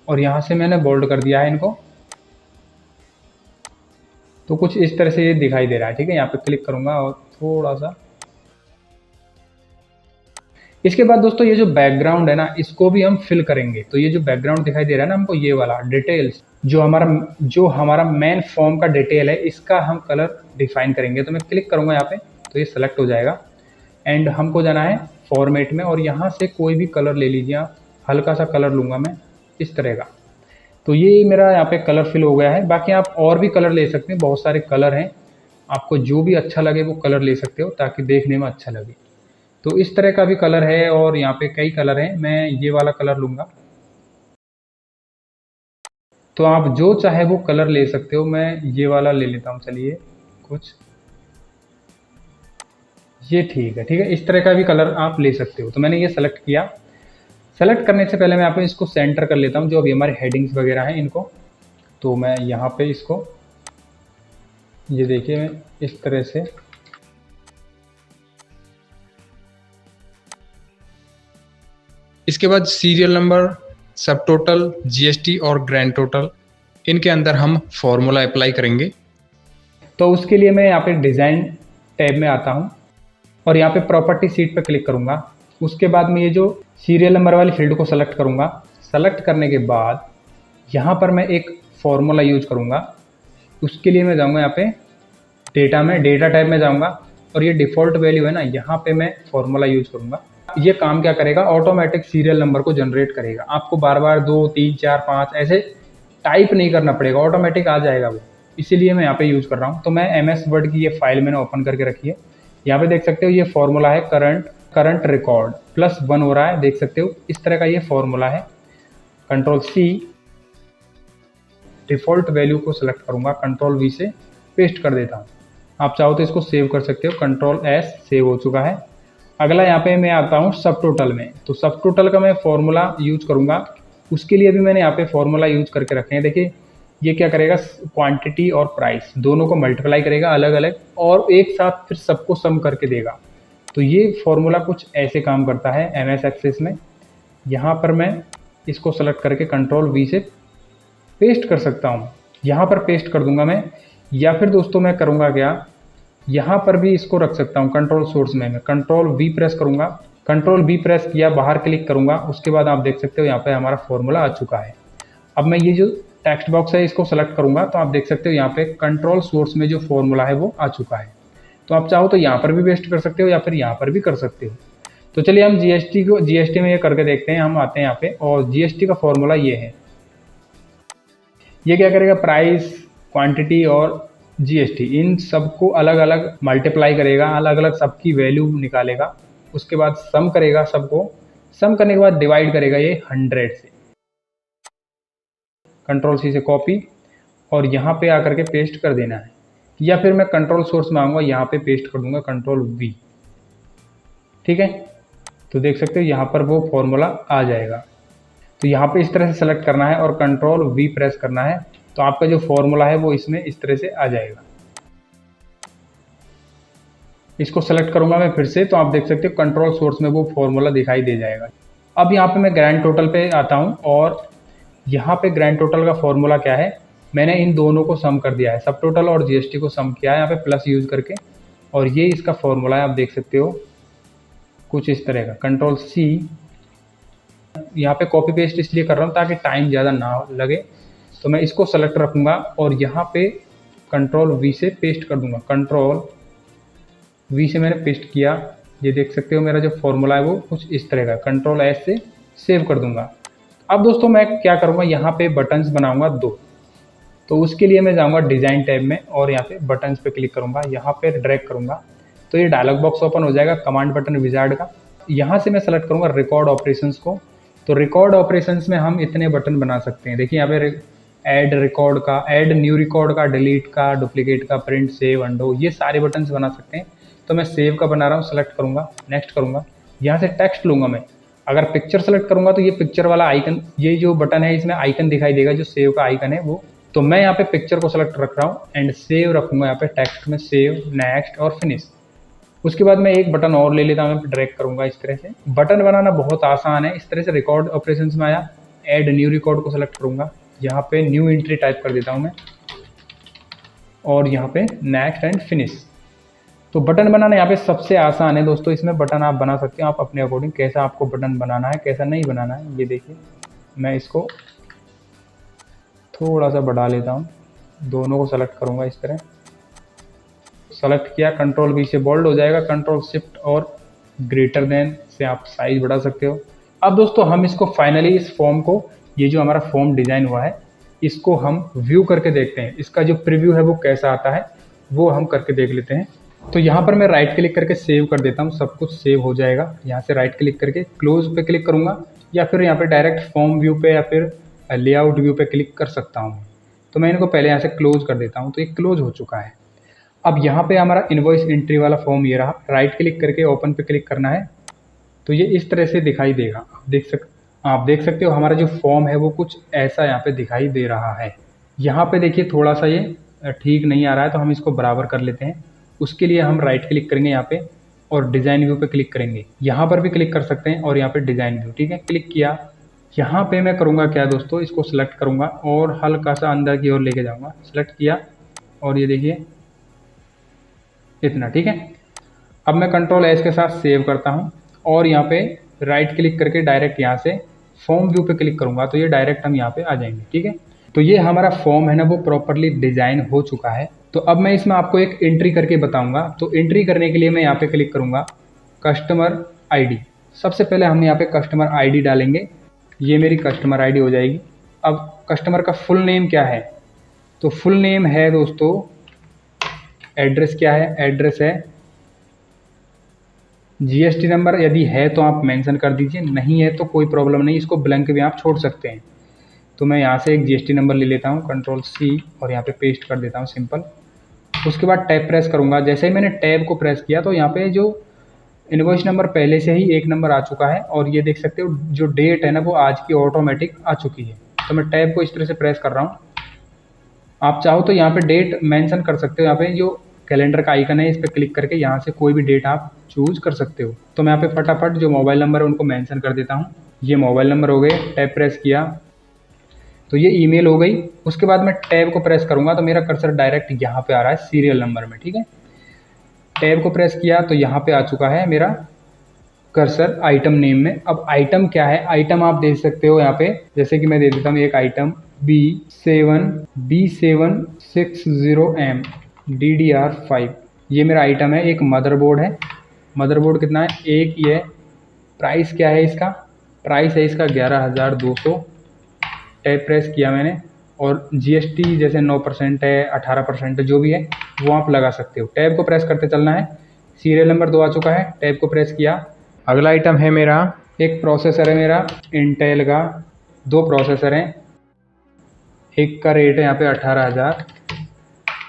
S1: और यहाँ से मैंने बोल्ड कर दिया है इनको। तो कुछ इस तरह से ये दिखाई दे रहा है, ठीक है। यहाँ पे क्लिक करूँगा और थोड़ा सा, इसके बाद दोस्तों ये जो बैकग्राउंड है ना इसको भी हम फिल करेंगे। तो ये जो बैकग्राउंड दिखाई दे रहा है ना हमको, ये वाला डिटेल्स जो हमारा मेन फॉर्म का डिटेल है, इसका हम कलर डिफाइन करेंगे। तो मैं क्लिक करूँगा यहाँ पे, तो ये सेलेक्ट हो जाएगा एंड हमको जाना है फॉर्मेट में और यहाँ से कोई भी कलर ले लीजिए आप, हल्का सा कलर लूँगा मैं इस तरह का। तो ये मेरा यहाँ पे कलर फिल हो गया है। बाकी आप और भी कलर ले सकते हैं, बहुत सारे कलर हैं, आपको जो भी अच्छा लगे वो कलर ले सकते हो ताकि देखने में अच्छा लगे। तो इस तरह का भी कलर है और यहाँ पे कई कलर हैं, मैं ये वाला कलर लूँगा। तो आप जो चाहे वो कलर ले सकते हो, मैं ये वाला ले लेता हूँ, चलिए कुछ ये ठीक है, ठीक है। इस तरह का भी कलर आप ले सकते हो। तो मैंने ये सेलेक्ट किया। सेलेक्ट करने से पहले मैं यहाँ पे इसको सेंटर कर लेता हूँ, जो अभी हमारे हेडिंग्स वगैरह हैं इनको। तो मैं यहाँ पे इसको, ये देखिए मैं इस तरह से, इसके बाद सीरियल नंबर, सब टोटल, जीएसटी और ग्रैंड टोटल, इनके अंदर हम फॉर्मूला अप्लाई करेंगे। तो उसके लिए मैं यहाँ पे डिज़ाइन टैब में आता हूँ और यहाँ पे प्रॉपर्टी सीट पे क्लिक करूँगा। उसके बाद मैं ये जो सीरियल नंबर वाली फील्ड को सेलेक्ट करूँगा। सेलेक्ट करने के बाद यहाँ पर मैं एक फॉर्मूला यूज करूँगा। उसके लिए मैं जाऊँगा यहाँ पे डेटा में, डेटा टाइप में जाऊँगा और ये डिफ़ॉल्ट वैल्यू है ना, यहाँ पे मैं फॉर्मूला यूज करूँगा। ये काम क्या करेगा, ऑटोमेटिक सीरियल नंबर को जनरेट करेगा। आपको बार बार 2, 3, 4, 5 ऐसे टाइप नहीं करना पड़ेगा, ऑटोमेटिक आ जाएगा वो, इसीलिए मैं यहाँ पे यूज़ कर रहा हूँ। तो मैं MS वर्ड की ये फाइल मैंने ओपन करके रखी है। यहाँ पे देख सकते हो ये फॉर्मूला है करंट रिकॉर्ड +1 हो रहा है, देख सकते हो इस तरह का ये फॉर्मूला है। Ctrl+C, डिफ़ॉल्ट वैल्यू को सिलेक्ट करूँगा, Ctrl+V से पेस्ट कर देता हूँ। आप चाहो तो इसको सेव कर सकते हो, Ctrl+S, सेव हो चुका है। अगला यहाँ पे मैं आता हूँ सब टोटल में, तो सब टोटल का मैं फॉर्मूला यूज करूँगा। उसके लिए भी मैंने यहाँ पे फॉर्मूला यूज करके रखे हैं। देखिए ये क्या करेगा, क्वांटिटी और प्राइस दोनों को मल्टीप्लाई करेगा अलग अलग, और एक साथ फिर सबको सम करके देगा। तो ये फॉर्मूला कुछ ऐसे काम करता है MS एक्सेस में। यहाँ पर मैं इसको सेलेक्ट करके Ctrl+V से पेस्ट कर सकता हूँ, यहाँ पर पेस्ट कर दूंगा मैं। या फिर दोस्तों मैं करूँगा क्या, यहाँ पर भी इसको रख सकता हूँ कंट्रोल सोर्स में, मैं Ctrl+V प्रेस करूँगा, Ctrl+V प्रेस किया, बाहर क्लिक करूँगा, उसके बाद आप देख सकते हो यहाँ पे हमारा फॉर्मूला आ चुका है। अब मैं ये जो टेक्स्ट बॉक्स है इसको सेलेक्ट करूँगा, तो आप देख सकते हो यहाँ पे कंट्रोल सोर्स में जो फॉर्मूला है वो आ चुका है। तो आप चाहो तो यहाँ पर भी पेस्ट कर सकते हो या फिर यहाँ पर भी कर सकते हो। तो चलिए हम GST में ये करके देखते हैं। हम आते हैं यहाँ पे और GST का फॉर्मूला ये है। ये क्या करेगा, प्राइस, क्वांटिटी और GST इन सबको अलग अलग मल्टीप्लाई करेगा, अलग अलग सबकी वैल्यू निकालेगा, उसके बाद सम करेगा, सबको सम करने के बाद डिवाइड करेगा ये 100 से। Ctrl+C से कॉपी और यहाँ पे आकर के पेस्ट कर देना है, या फिर मैं कंट्रोल सोर्स में आऊँगा, यहाँ पे पेस्ट कर दूंगा Ctrl+V। ठीक है, तो देख सकते हो यहाँ पर वो फॉर्मूला आ जाएगा। तो यहाँ पे इस तरह से सेलेक्ट करना है और Ctrl+V प्रेस करना है, तो आपका जो फॉर्मूला है वो इसमें इस तरह से आ जाएगा। इसको सेलेक्ट करूंगा मैं फिर से, तो आप देख सकते हो कंट्रोल सोर्स में वो फॉर्मूला दिखाई दे जाएगा। अब यहाँ पे मैं ग्रैंड टोटल पे आता हूँ और यहाँ पे ग्रैंड टोटल का फॉर्मूला क्या है, मैंने इन दोनों को सम कर दिया है, सब टोटल और GST को सम किया है यहाँ पे प्लस यूज करके, और ये इसका फॉर्मूला है। आप देख सकते हो कुछ इस तरह का। Ctrl+C, यहाँ पे कॉपी पेस्ट इसलिए कर रहा हूँ ताकि टाइम ज़्यादा ना लगे, तो मैं इसको सेलेक्ट रखूँगा और यहाँ पे Ctrl+V से पेस्ट कर दूँगा। Ctrl+V से मैंने पेस्ट किया, ये देख सकते हो मेरा जो फॉर्मूला है वो कुछ इस तरह का। Ctrl+S से सेव कर दूँगा। अब दोस्तों मैं क्या करूँगा, यहाँ पे बटन्स बनाऊँगा 2, तो उसके लिए मैं जाऊँगा डिज़ाइन टैब में और यहाँ पे बटन्स पे क्लिक करूँगा, यहाँ पे ड्रैग करूँगा, तो ये डायलॉग बॉक्स ओपन हो जाएगा कमांड बटन विजार्ड का। यहाँ से मैं सेलेक्ट करूँगा रिकॉर्ड ऑपरेशंस को, तो रिकॉर्ड ऑपरेशंस में हम इतने बटन बना सकते हैं। देखिए यहाँ पे ऐड रिकॉर्ड का, ऐड न्यू रिकॉर्ड का, डिलीट का, डुप्लीकेट का, प्रिंट, सेव, अंडो, ये सारे बटन्स बना सकते हैं। तो मैं सेव का बना रहा हूँ, सेलेक्ट करूँगा, नेक्स्ट करूँगा, यहाँ से टेक्स्ट लूँगा मैं। अगर पिक्चर सेलेक्ट करूँगा तो ये पिक्चर वाला आइकन, ये जो बटन है इसमें आइकन दिखाई देगा, जो सेव का आइकन है वो। तो मैं यहाँ पे पिक्चर को सेलेक्ट रख रहा हूँ एंड सेव रखूँगा, यहाँ पे टेक्स्ट में सेव, नेक्स्ट और फिनिश। उसके बाद मैं एक बटन और ले लेता हूँ, ड्रैग करूँगा इस तरह से। बटन बनाना बहुत आसान है। इस तरह से रिकॉर्ड ऑपरेशंस में आया, ऐड न्यू रिकॉर्ड को सेलेक्ट करूँगा, यहाँ पे न्यू एंट्री टाइप कर देता हूँ मैं, और यहाँ पे नेक्स्ट एंड फिनिश। तो बटन बनाना यहाँ पे सबसे आसान है दोस्तों। इसमें बटन आप बना सकते हो आप अपने अकॉर्डिंग, कैसा आपको बटन बनाना है, कैसा नहीं बनाना है। ये देखिए मैं इसको थोड़ा सा बढ़ा लेता हूँ, दोनों को सेलेक्ट करूँगा इस तरह, सेलेक्ट किया, Ctrl+V से बोल्ड हो जाएगा, Ctrl+Shift और ग्रेटर देन से आप साइज बढ़ा सकते हो। अब दोस्तों हम इसको फाइनली, इस फॉर्म को, ये जो हमारा फॉर्म डिजाइन हुआ है, इसको हम व्यू करके देखते हैं। इसका जो प्रीव्यू है वो कैसा आता है वो हम करके देख लेते हैं। तो यहाँ पर मैं राइट क्लिक करके सेव कर देता हूँ, सब कुछ सेव हो जाएगा। यहाँ से राइट क्लिक करके क्लोज पे क्लिक करूँगा, या फिर यहाँ पे डायरेक्ट फॉर्म व्यू पे या फिर लेआउट व्यू पे क्लिक कर सकता हूँ। तो मैं इनको पहले यहाँ से क्लोज कर देता हूँ, तो ये क्लोज हो चुका है। अब यहाँ पे हमारा इनवॉइस एंट्री वाला फॉर्म ये रहा, राइट क्लिक करके ओपन पे क्लिक करना है, तो ये इस तरह से दिखाई देगा। आप देख सकते हो हमारा जो फॉर्म है वो कुछ ऐसा यहाँ पे दिखाई दे रहा है। यहाँ पे देखिए थोड़ा सा ये ठीक नहीं आ रहा है, तो हम इसको बराबर कर लेते हैं। उसके लिए हम राइट क्लिक करेंगे यहाँ पे और डिज़ाइन व्यू पे क्लिक करेंगे। यहाँ पर भी क्लिक कर सकते हैं और यहाँ पे डिज़ाइन व्यू, ठीक है, क्लिक किया। यहाँ पे मैं करूँगा क्या दोस्तों, इसको सिलेक्ट करूँगा और हल्का सा अंदर की ओर लेके जाऊँगा, सिलेक्ट किया और ये देखिए इतना, ठीक है। अब मैं Ctrl+S के साथ सेव करता हूँ और यहाँ पे राइट क्लिक करके डायरेक्ट यहाँ से फॉर्म व्यू पे क्लिक करूँगा, तो ये डायरेक्ट हम यहाँ पे आ जाएंगे, ठीक है। तो ये हमारा फॉर्म है ना वो प्रॉपरली डिज़ाइन हो चुका है। तो अब मैं इसमें आपको एक एंट्री करके बताऊँगा। तो एंट्री करने के लिए मैं यहाँ पे क्लिक करूँगा, कस्टमर ID। सबसे पहले हम यहाँ पे कस्टमर ID डालेंगे, ये मेरी कस्टमर ID हो जाएगी। अब कस्टमर का फुल नेम क्या है, तो फुल नेम है दोस्तों, एड्रेस क्या है, एड्रेस है, जीएसटी नंबर यदि है तो आप मेंशन कर दीजिए, नहीं है तो कोई प्रॉब्लम नहीं, इसको ब्लैंक भी आप छोड़ सकते हैं। तो मैं यहाँ से एक जीएसटी नंबर ले लेता हूँ, कंट्रोल सी, और यहाँ पे पेस्ट कर देता हूँ सिंपल। उसके बाद टैब प्रेस करूँगा। जैसे ही मैंने टैब को प्रेस किया तो यहाँ पे जो इनवॉइस नंबर पहले से ही एक नंबर आ चुका है, और ये देख सकते हो जो डेट है ना वो आज की ऑटोमेटिक आ चुकी है। तो मैं टैब को इस तरह से प्रेस कर रहा हूँ। आप चाहो तो यहाँ पे डेट मेंशन कर सकते हो, यहाँ पे जो कैलेंडर का आइकन है इस पर क्लिक करके यहाँ से कोई भी डेट आप चूज कर सकते हो। तो मैं यहाँ पे फटाफट जो मोबाइल नंबर है उनको मेंशन कर देता हूँ। ये मोबाइल नंबर हो गए, टैब प्रेस किया तो ये ईमेल हो गई। उसके बाद मैं टैब को प्रेस करूँगा तो मेरा कर्सर डायरेक्ट यहाँ पे आ रहा है सीरियल नंबर में, ठीक है। टैब को प्रेस किया तो यहाँ पे आ चुका है मेरा कर्सर आइटम नेम में। अब आइटम क्या है, आइटम आप देख सकते हो यहाँ पे, जैसे कि मैं दे देता हूँ एक आइटम B760M DDR5, ये मेरा आइटम है। एक मदरबोर्ड है, मदरबोर्ड कितना है, एक ही है। प्राइस क्या है इसका, प्राइस है इसका 11,200। टैब प्रेस किया मैंने, और जीएसटी जैसे 9% है, 18% जो भी है वो आप लगा सकते हो। टैब को प्रेस करते चलना है। सीरियल नंबर 2 आ चुका है, टैब को प्रेस किया। अगला आइटम है मेरा, एक प्रोसेसर है मेरा इंटेल का, 2 प्रोसेसर हैं, एक का रेट है यहाँ पे 18,000।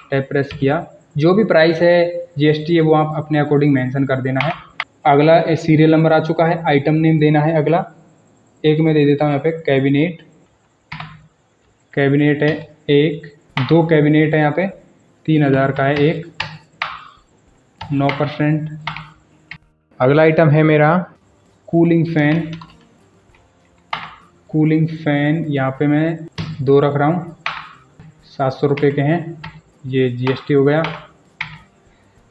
S1: टैब प्रेस किया। जो भी प्राइस है जीएसटी है वो आप अपने अकॉर्डिंग मेंशन कर देना है। अगला सीरियल नंबर आ चुका है, आइटम नेम देना है अगला। एक मैं दे देता हूँ यहाँ पे कैबिनेट, कैबिनेट है एक, 2 कैबिनेट है यहाँ पे, 3,000 का है एक, 9%। अगला आइटम है मेरा कूलिंग फ़ैन, कूलिंग फ़ैन यहाँ पे मैं 2 रख रहा हूँ, 700 रुपये के हैं, ये जीएसटी हो गया।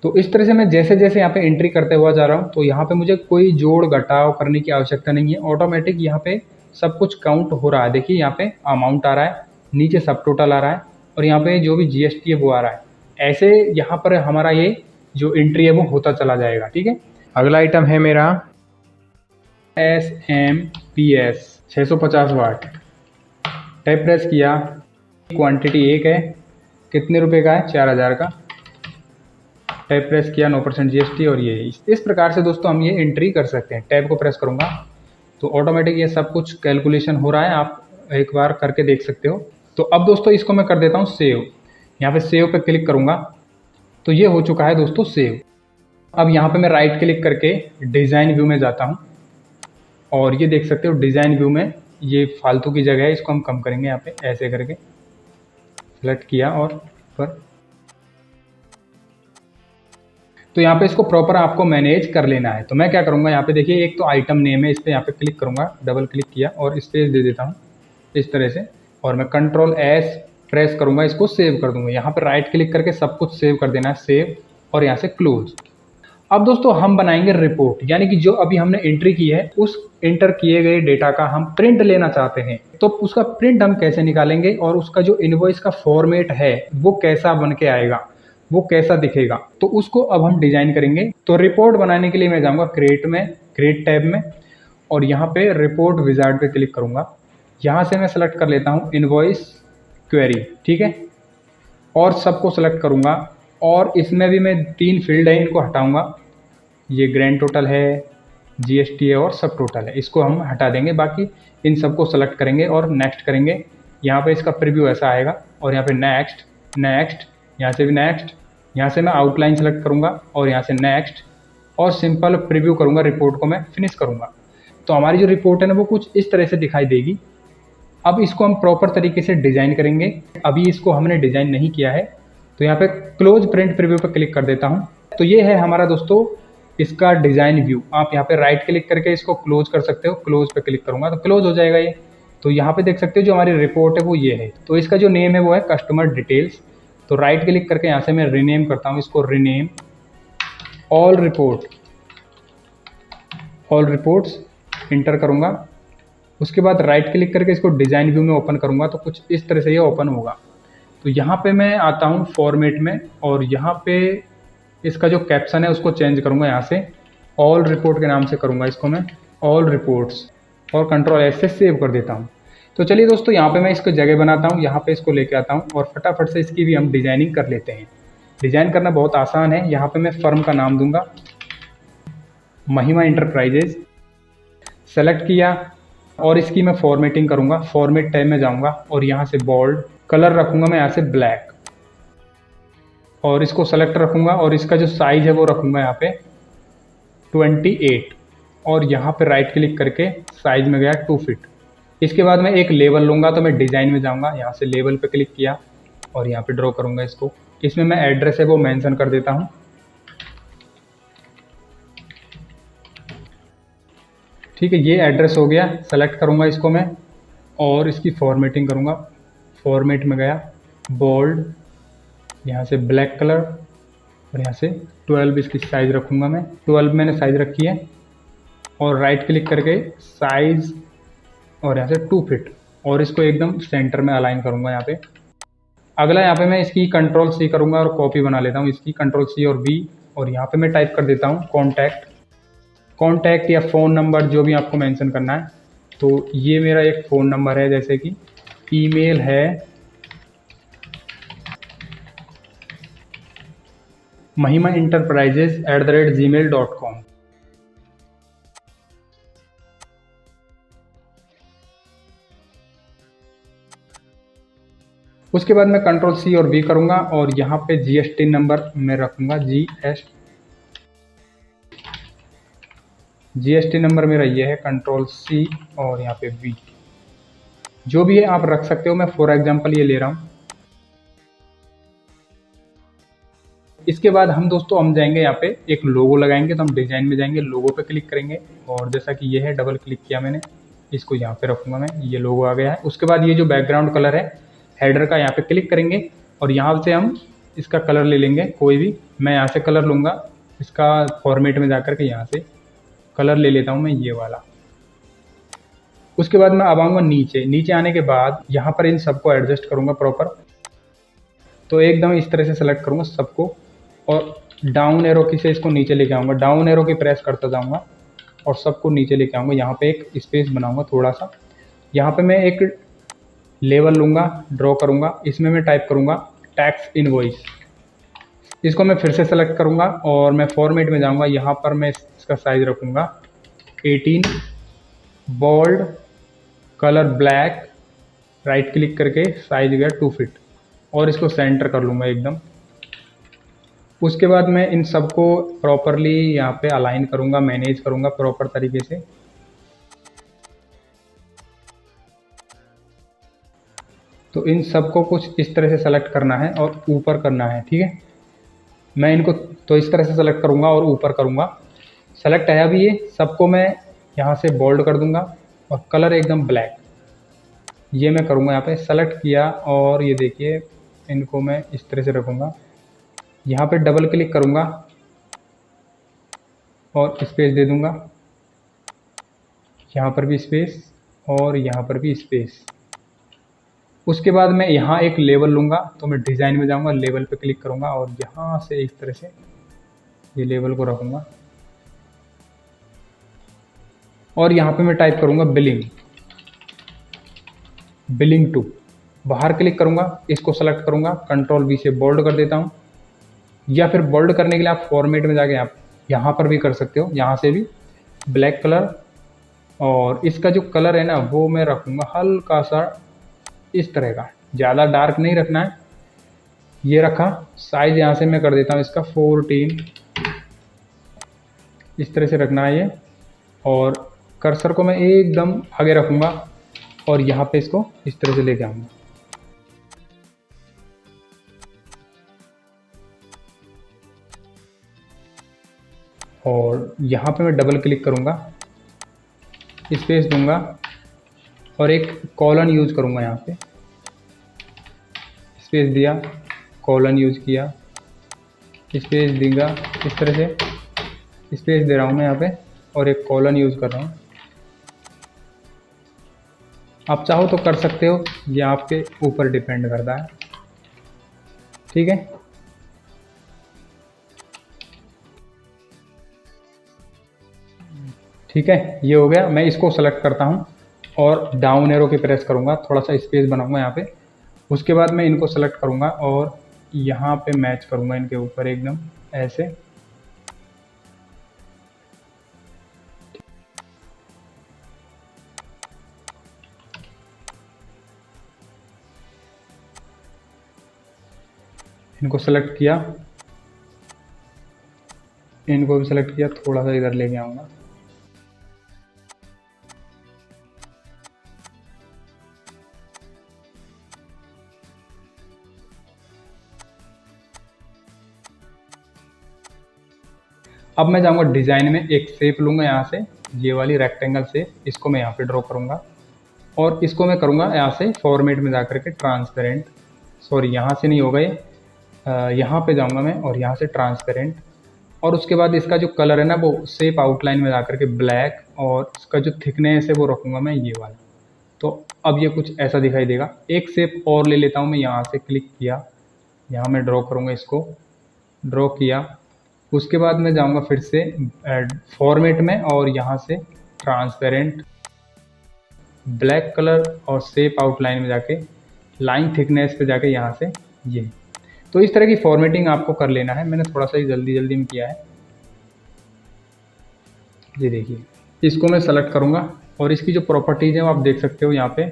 S1: तो इस तरह से मैं जैसे जैसे यहाँ पे एंट्री करते हुआ जा रहा हूँ, तो यहाँ पे मुझे कोई जोड़ घटाव करने की आवश्यकता नहीं है, ऑटोमेटिक यहाँ पे सब कुछ काउंट हो रहा है। देखिए यहाँ पे अमाउंट आ रहा है, नीचे सब टोटल आ रहा है, और यहाँ पे जो भी जीएसटी है वो आ रहा है। ऐसे यहाँ पर हमारा ये जो एंट्री है वो होता चला जाएगा, ठीक है। अगला आइटम है मेरा SMP 650 वाट। टैब प्रेस किया, क्वांटिटी एक है, कितने रुपए का है, 4,000 का। टैब प्रेस किया, 9% जीएसटी, और ये इस प्रकार से दोस्तों हम ये एंट्री कर सकते हैं। टैब को प्रेस करूँगा तो ऑटोमेटिक ये सब कुछ कैलकुलेशन हो रहा है, आप एक बार करके देख सकते हो। तो अब दोस्तों इसको मैं कर देता हूँ सेव। यहाँ पे सेव पे क्लिक करूँगा तो ये हो चुका है दोस्तों सेव। अब यहाँ पे मैं राइट क्लिक करके डिज़ाइन व्यू में जाता हूँ, और ये देख सकते हो डिज़ाइन व्यू में ये फालतू की जगह है, इसको हम कम करेंगे। यहाँ पे ऐसे करके सेलेक्ट किया और ऊपर, तो यहाँ पे इसको प्रॉपर आपको मैनेज कर लेना है। तो मैं क्या करूँगा, यहाँ पे देखिए एक तो आइटम नेम है, इस पर यहाँ पे क्लिक करूँगा, डबल क्लिक किया और स्पेस दे देता हूँ इस तरह से, और मैं कंट्रोल एस प्रेस करूँगा, इसको सेव कर दूँगा। यहाँ पे राइट क्लिक करके सब कुछ सेव कर देना है, सेव, और यहाँ से क्लोज। अब दोस्तों हम बनाएंगे रिपोर्ट, यानी कि जो अभी हमने एंट्री की है उस एंटर किए गए डेटा का हम प्रिंट लेना चाहते हैं। तो उसका प्रिंट हम कैसे निकालेंगे, और उसका जो इनवॉइस का फॉर्मेट है वो कैसा बन के आएगा, वो कैसा दिखेगा, तो उसको अब हम डिजाइन करेंगे। तो रिपोर्ट बनाने के लिए मैं जाऊंगा क्रिएट में, क्रिएट टैब में, और यहाँ पे रिपोर्ट विजार्ड पे क्लिक करूंगा। यहाँ से मैं सेलेक्ट कर लेता हूँ इनवॉइस क्वेरी, ठीक है, और सबको सेलेक्ट करूंगा, और इसमें भी मैं 3 फील्ड है इनको हटाऊंगा। ये ग्रैंड टोटल है, जीएसटी है, और सब टोटल है, इसको हम हटा देंगे। बाकी इन सबको सेलेक्ट करेंगे और नेक्स्ट करेंगे। यहाँ पे इसका प्रीव्यू ऐसा आएगा, और यहाँ पे नेक्स्ट, नेक्स्ट, यहाँ से भी नेक्स्ट, यहाँ से मैं आउटलाइन सेलेक्ट करूँगा और यहाँ से नेक्स्ट, और सिंपल प्रीव्यू करूँगा, रिपोर्ट को मैं फिनिश करूँगा। तो हमारी जो रिपोर्ट है ना वो कुछ इस तरह से दिखाई देगी। अब इसको हम प्रॉपर तरीके से डिज़ाइन करेंगे। अभी इसको हमने डिज़ाइन नहीं किया है, तो यहाँ पे क्लोज प्रिंट प्रीव्यू पर क्लिक कर देता हूँ। तो ये है हमारा दोस्तों इसका डिज़ाइन व्यू। आप यहाँ पे राइट क्लिक करके इसको क्लोज कर सकते हो, क्लोज पे क्लिक करूँगा तो क्लोज हो जाएगा ये। तो यहाँ पे देख सकते हो जो हमारी रिपोर्ट है वो ये है। तो इसका जो नेम है वो है कस्टमर डिटेल्स। तो राइट क्लिक करके यहाँ से मैं रीनेम करता हूँ, इसको rename all report, all reports inter करूँगा। उसके बाद राइट क्लिक करके इसको डिज़ाइन व्यू में ओपन करूँगा तो कुछ इस तरह से ये ओपन होगा। तो यहाँ पे मैं आता हूँ फॉर्मेट में, और यहाँ पे इसका जो कैप्शन है उसको चेंज करूँगा, यहाँ से ऑल रिपोर्ट के नाम से करूँगा इसको मैं ऑल रिपोर्ट्स, और कंट्रोल एस से सेव कर देता हूँ। तो चलिए दोस्तों, यहाँ पे मैं इसको जगह बनाता हूँ, यहाँ पे इसको लेके आता हूँ और फटाफट से इसकी भी हम डिजाइनिंग कर लेते हैं। डिजाइन करना बहुत आसान है। यहाँ पे मैं फर्म का नाम दूंगा महिमा इंटरप्राइजेज, सेलेक्ट किया और इसकी मैं फॉर्मेटिंग करूंगा। फॉर्मेट टैब में जाऊंगा और यहाँ से बोल्ड, कलर रखूंगा मैं यहाँ से ब्लैक और इसको सेलेक्ट रखूंगा और इसका जो साइज है वो रखूंगा यहाँ पे 28 और यहाँ पे राइट क्लिक करके साइज में गया 2 फीट। इसके बाद मैं एक लेबल लूंगा, तो मैं डिजाइन में जाऊंगा, यहाँ से लेबल पे क्लिक किया और यहाँ पे ड्रॉ करूंगा इसको। इसमें मैं एड्रेस है वो मेंशन कर देता हूँ। ठीक है, ये एड्रेस हो गया। सेलेक्ट करूंगा इसको मैं और इसकी फॉर्मेटिंग करूंगा। फॉर्मेट में गया, बोल्ड, यहाँ से ब्लैक कलर और यहाँ से 12 इसकी साइज रखूंगा मैं। 12 मैंने साइज रखी है और राइट क्लिक करके साइज और यहाँ से 2 फीट और इसको एकदम सेंटर में अलाइन करूंगा यहाँ पे। अगला यहाँ पे मैं इसकी कंट्रोल सी करूंगा और कॉपी बना लेता हूँ इसकी, कंट्रोल सी और वी, और यहाँ पे मैं टाइप कर देता हूँ कॉन्टैक्ट या फ़ोन नंबर जो भी आपको मेंशन करना है। तो ये मेरा एक फ़ोन नंबर है, जैसे कि ईमेल है mahimaenterprises@gmail.com। उसके बाद मैं कंट्रोल सी और वी करूंगा और यहाँ पे जीएसटी नंबर मैं रखूंगा जीएसटी नंबर मेरा ये है, कंट्रोल सी और यहाँ पे वी। जो भी है आप रख सकते हो, मैं फॉर एग्जांपल ये ले रहा हूँ। इसके बाद हम दोस्तों हम जाएंगे यहाँ पे एक लोगो लगाएंगे, तो हम डिजाइन में जाएंगे, लोगो पे क्लिक करेंगे और जैसा कि ये है, डबल क्लिक किया मैंने, इसको यहाँ पे रखूंगा मैं, ये लोगो आ गया है। उसके बाद ये जो बैकग्राउंड कलर है हेडर का, यहाँ पे क्लिक करेंगे और यहाँ से हम इसका कलर ले लेंगे कोई भी। मैं यहाँ से कलर लूँगा, इसका फॉर्मेट में जाकर के यहाँ से कलर ले लेता हूँ मैं ये वाला। उसके बाद मैं अब आऊँगा नीचे आने के बाद यहाँ पर इन सबको एडजस्ट करूँगा प्रॉपर। तो एकदम इस तरह से सेलेक्ट करूँगा सबको और डाउन एरो की से इसको नीचे लेके आऊँगा, डाउन एरो की प्रेस करता जाऊँगा और सबको नीचे लेके आऊँगा। यहाँ पे एक स्पेस बनाऊँगा थोड़ा सा। यहाँ पे मैं एक लेवल लूँगा, ड्रॉ करूँगा, इसमें मैं टाइप करूँगा टैक्स इनवॉइस। इसको मैं फिर से सेलेक्ट करूँगा और मैं फॉर्मेट में जाऊँगा। यहाँ पर मैं इसका साइज रखूँगा 18, bold, colour black, right click करके साइज गया 2 फीट और इसको सेंटर कर लूँगा एकदम। उसके बाद मैं इन सबको प्रॉपरली यहाँ पे अलाइन करूँगा, मैनेज करूँगा प्रॉपर तरीके से। तो इन सबको कुछ इस तरह से सेलेक्ट करना है और ऊपर करना है, ठीक है। मैं इनको तो इस तरह से सेलेक्ट करूँगा और ऊपर करूँगा। सेलेक्ट है अभी ये सबको, मैं यहाँ से बोल्ड कर दूँगा और कलर एकदम ब्लैक, ये मैं करूँगा यहाँ पे। सेलेक्ट किया और ये देखिए इनको मैं इस तरह से रखूँगा। यहाँ पे डबल क्लिक करूँगा और स्पेस दे दूँगा, यहाँ पर भी स्पेस और यहाँ पर भी स्पेस। उसके बाद मैं यहाँ एक लेबल लूँगा, तो मैं डिज़ाइन में जाऊँगा, लेबल पे क्लिक करूँगा और यहाँ से इस तरह से ये लेबल को रखूँगा और यहाँ पे मैं टाइप करूँगा बिलिंग टू। बाहर क्लिक करूँगा, इसको सेलेक्ट करूँगा, कंट्रोल वी से बोल्ड कर देता हूँ, या फिर बोल्ड करने के लिए आप फॉर्मेट में जाके आप यहाँ पर भी कर सकते हो। यहाँ से भी ब्लैक कलर और इसका जो कलर है ना वो मैं रखूँगा हल्का सा इस तरह का, ज़्यादा डार्क नहीं रखना है। ये रखा, साइज यहाँ से मैं कर देता हूँ इसका 14, इस तरह से रखना है ये। और कर्सर को मैं एकदम आगे रखूँगा और यहाँ पे इसको इस तरह से लेके आऊँगा। और यहाँ पे मैं डबल क्लिक करूँगा, स्पेस दूंगा और एक कॉलन यूज करूँगा। यहाँ पे स्पेस दिया, कॉलन यूज किया, स्पेस दूंगा, इस तरह से स्पेस दे रहा हूँ मैं यहाँ पे और एक कॉलन यूज कर रहा हूँ। आप चाहो तो कर सकते हो, ये आपके ऊपर डिपेंड करता है, ठीक है। ठीक है, ये हो गया। मैं इसको सेलेक्ट करता हूँ और डाउन एरो की प्रेस करूँगा, थोड़ा सा स्पेस बनाऊँगा यहाँ पे। उसके बाद मैं इनको सेलेक्ट करूँगा और यहाँ पे मैच करूँगा इनके ऊपर एकदम ऐसे। इनको सेलेक्ट किया, इनको भी सेलेक्ट किया, थोड़ा सा इधर लेके आऊँगा। अब मैं जाऊँगा डिज़ाइन में, एक शेप लूँगा यहाँ से, ये वाली रेक्टेंगल शेप, इसको मैं यहाँ पे ड्रॉ करूँगा और इसको मैं करूँगा यहाँ से फॉर्मेट में जाकर के ट्रांसपेरेंट। सॉरी, यहाँ से नहीं होगा ये, यहाँ पे जाऊँगा मैं और यहाँ से ट्रांसपेरेंट। और उसके बाद इसका जो कलर है ना वो शेप आउटलाइन में जाकर के ब्लैक, और इसका जो थिकनेस है वो रखूँगा मैं ये वाला। तो अब ये कुछ ऐसा दिखाई देगा। एक शेप और ले लेता हूँ मैं, यहाँ से क्लिक किया, यहाँ मैं ड्रॉ करूँगा, इसको ड्रॉ किया। उसके बाद मैं जाऊँगा फिर से फॉर्मेट में और यहाँ से ट्रांसपेरेंट, ब्लैक कलर और शेप आउटलाइन में जाके लाइन थिकनेस पे जाके यहाँ से ये। तो इस तरह की फॉर्मेटिंग आपको कर लेना है। मैंने थोड़ा सा ही जल्दी जल्दी में किया है। ये देखिए, इसको मैं सेलेक्ट करूँगा और इसकी जो प्रॉपर्टीज़ हैं वो आप देख सकते हो यहाँ पे।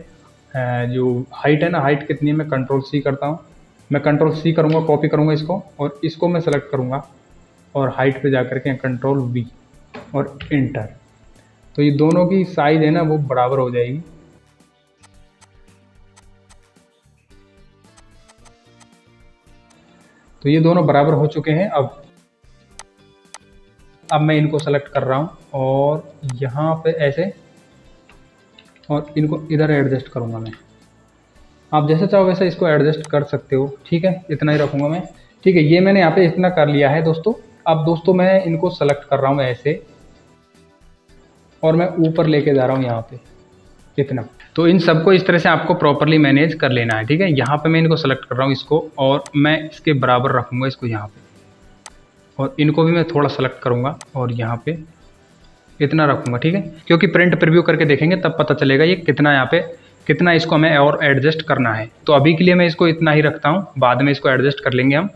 S1: जो हाइट है ना, हाइट कितनी है, मैं कंट्रोल सी करता हूँ। मैं कंट्रोल सी करूँगा, कॉपी करूँगा इसको और इसको मैं सेलेक्ट करूँगा और हाइट पे जाकर के कंट्रोल वी और इंटर। तो ये दोनों की साइज़ है ना वो बराबर हो जाएगी। तो ये दोनों बराबर हो चुके हैं। अब मैं इनको सेलेक्ट कर रहा हूँ और यहाँ पे ऐसे, और इनको इधर एडजस्ट करूँगा मैं। आप जैसे चाहो वैसे इसको एडजस्ट कर सकते हो, ठीक है। इतना ही रखूँगा मैं, ठीक है। ये मैंने यहाँ पे इतना कर लिया है दोस्तों। अब दोस्तों मैं इनको सेलेक्ट कर रहा हूँ ऐसे और मैं ऊपर लेके जा रहा हूँ यहाँ पे इतना। तो इन सबको इस तरह से आपको प्रॉपरली मैनेज कर लेना है, ठीक है। यहाँ पे मैं इनको सेलेक्ट कर रहा हूँ इसको, और मैं इसके बराबर रखूँगा इसको यहाँ पे, और इनको भी मैं थोड़ा सेलेक्ट करूँगा और यहाँ पे इतना रखूँगा, ठीक है। क्योंकि प्रिंट प्रीव्यू करके देखेंगे तब पता चलेगा ये कितना, यहाँ पे कितना इसको हमें और एडजस्ट करना है। तो अभी के लिए मैं इसको इतना ही रखता हूँ, बाद में इसको एडजस्ट कर लेंगे हम।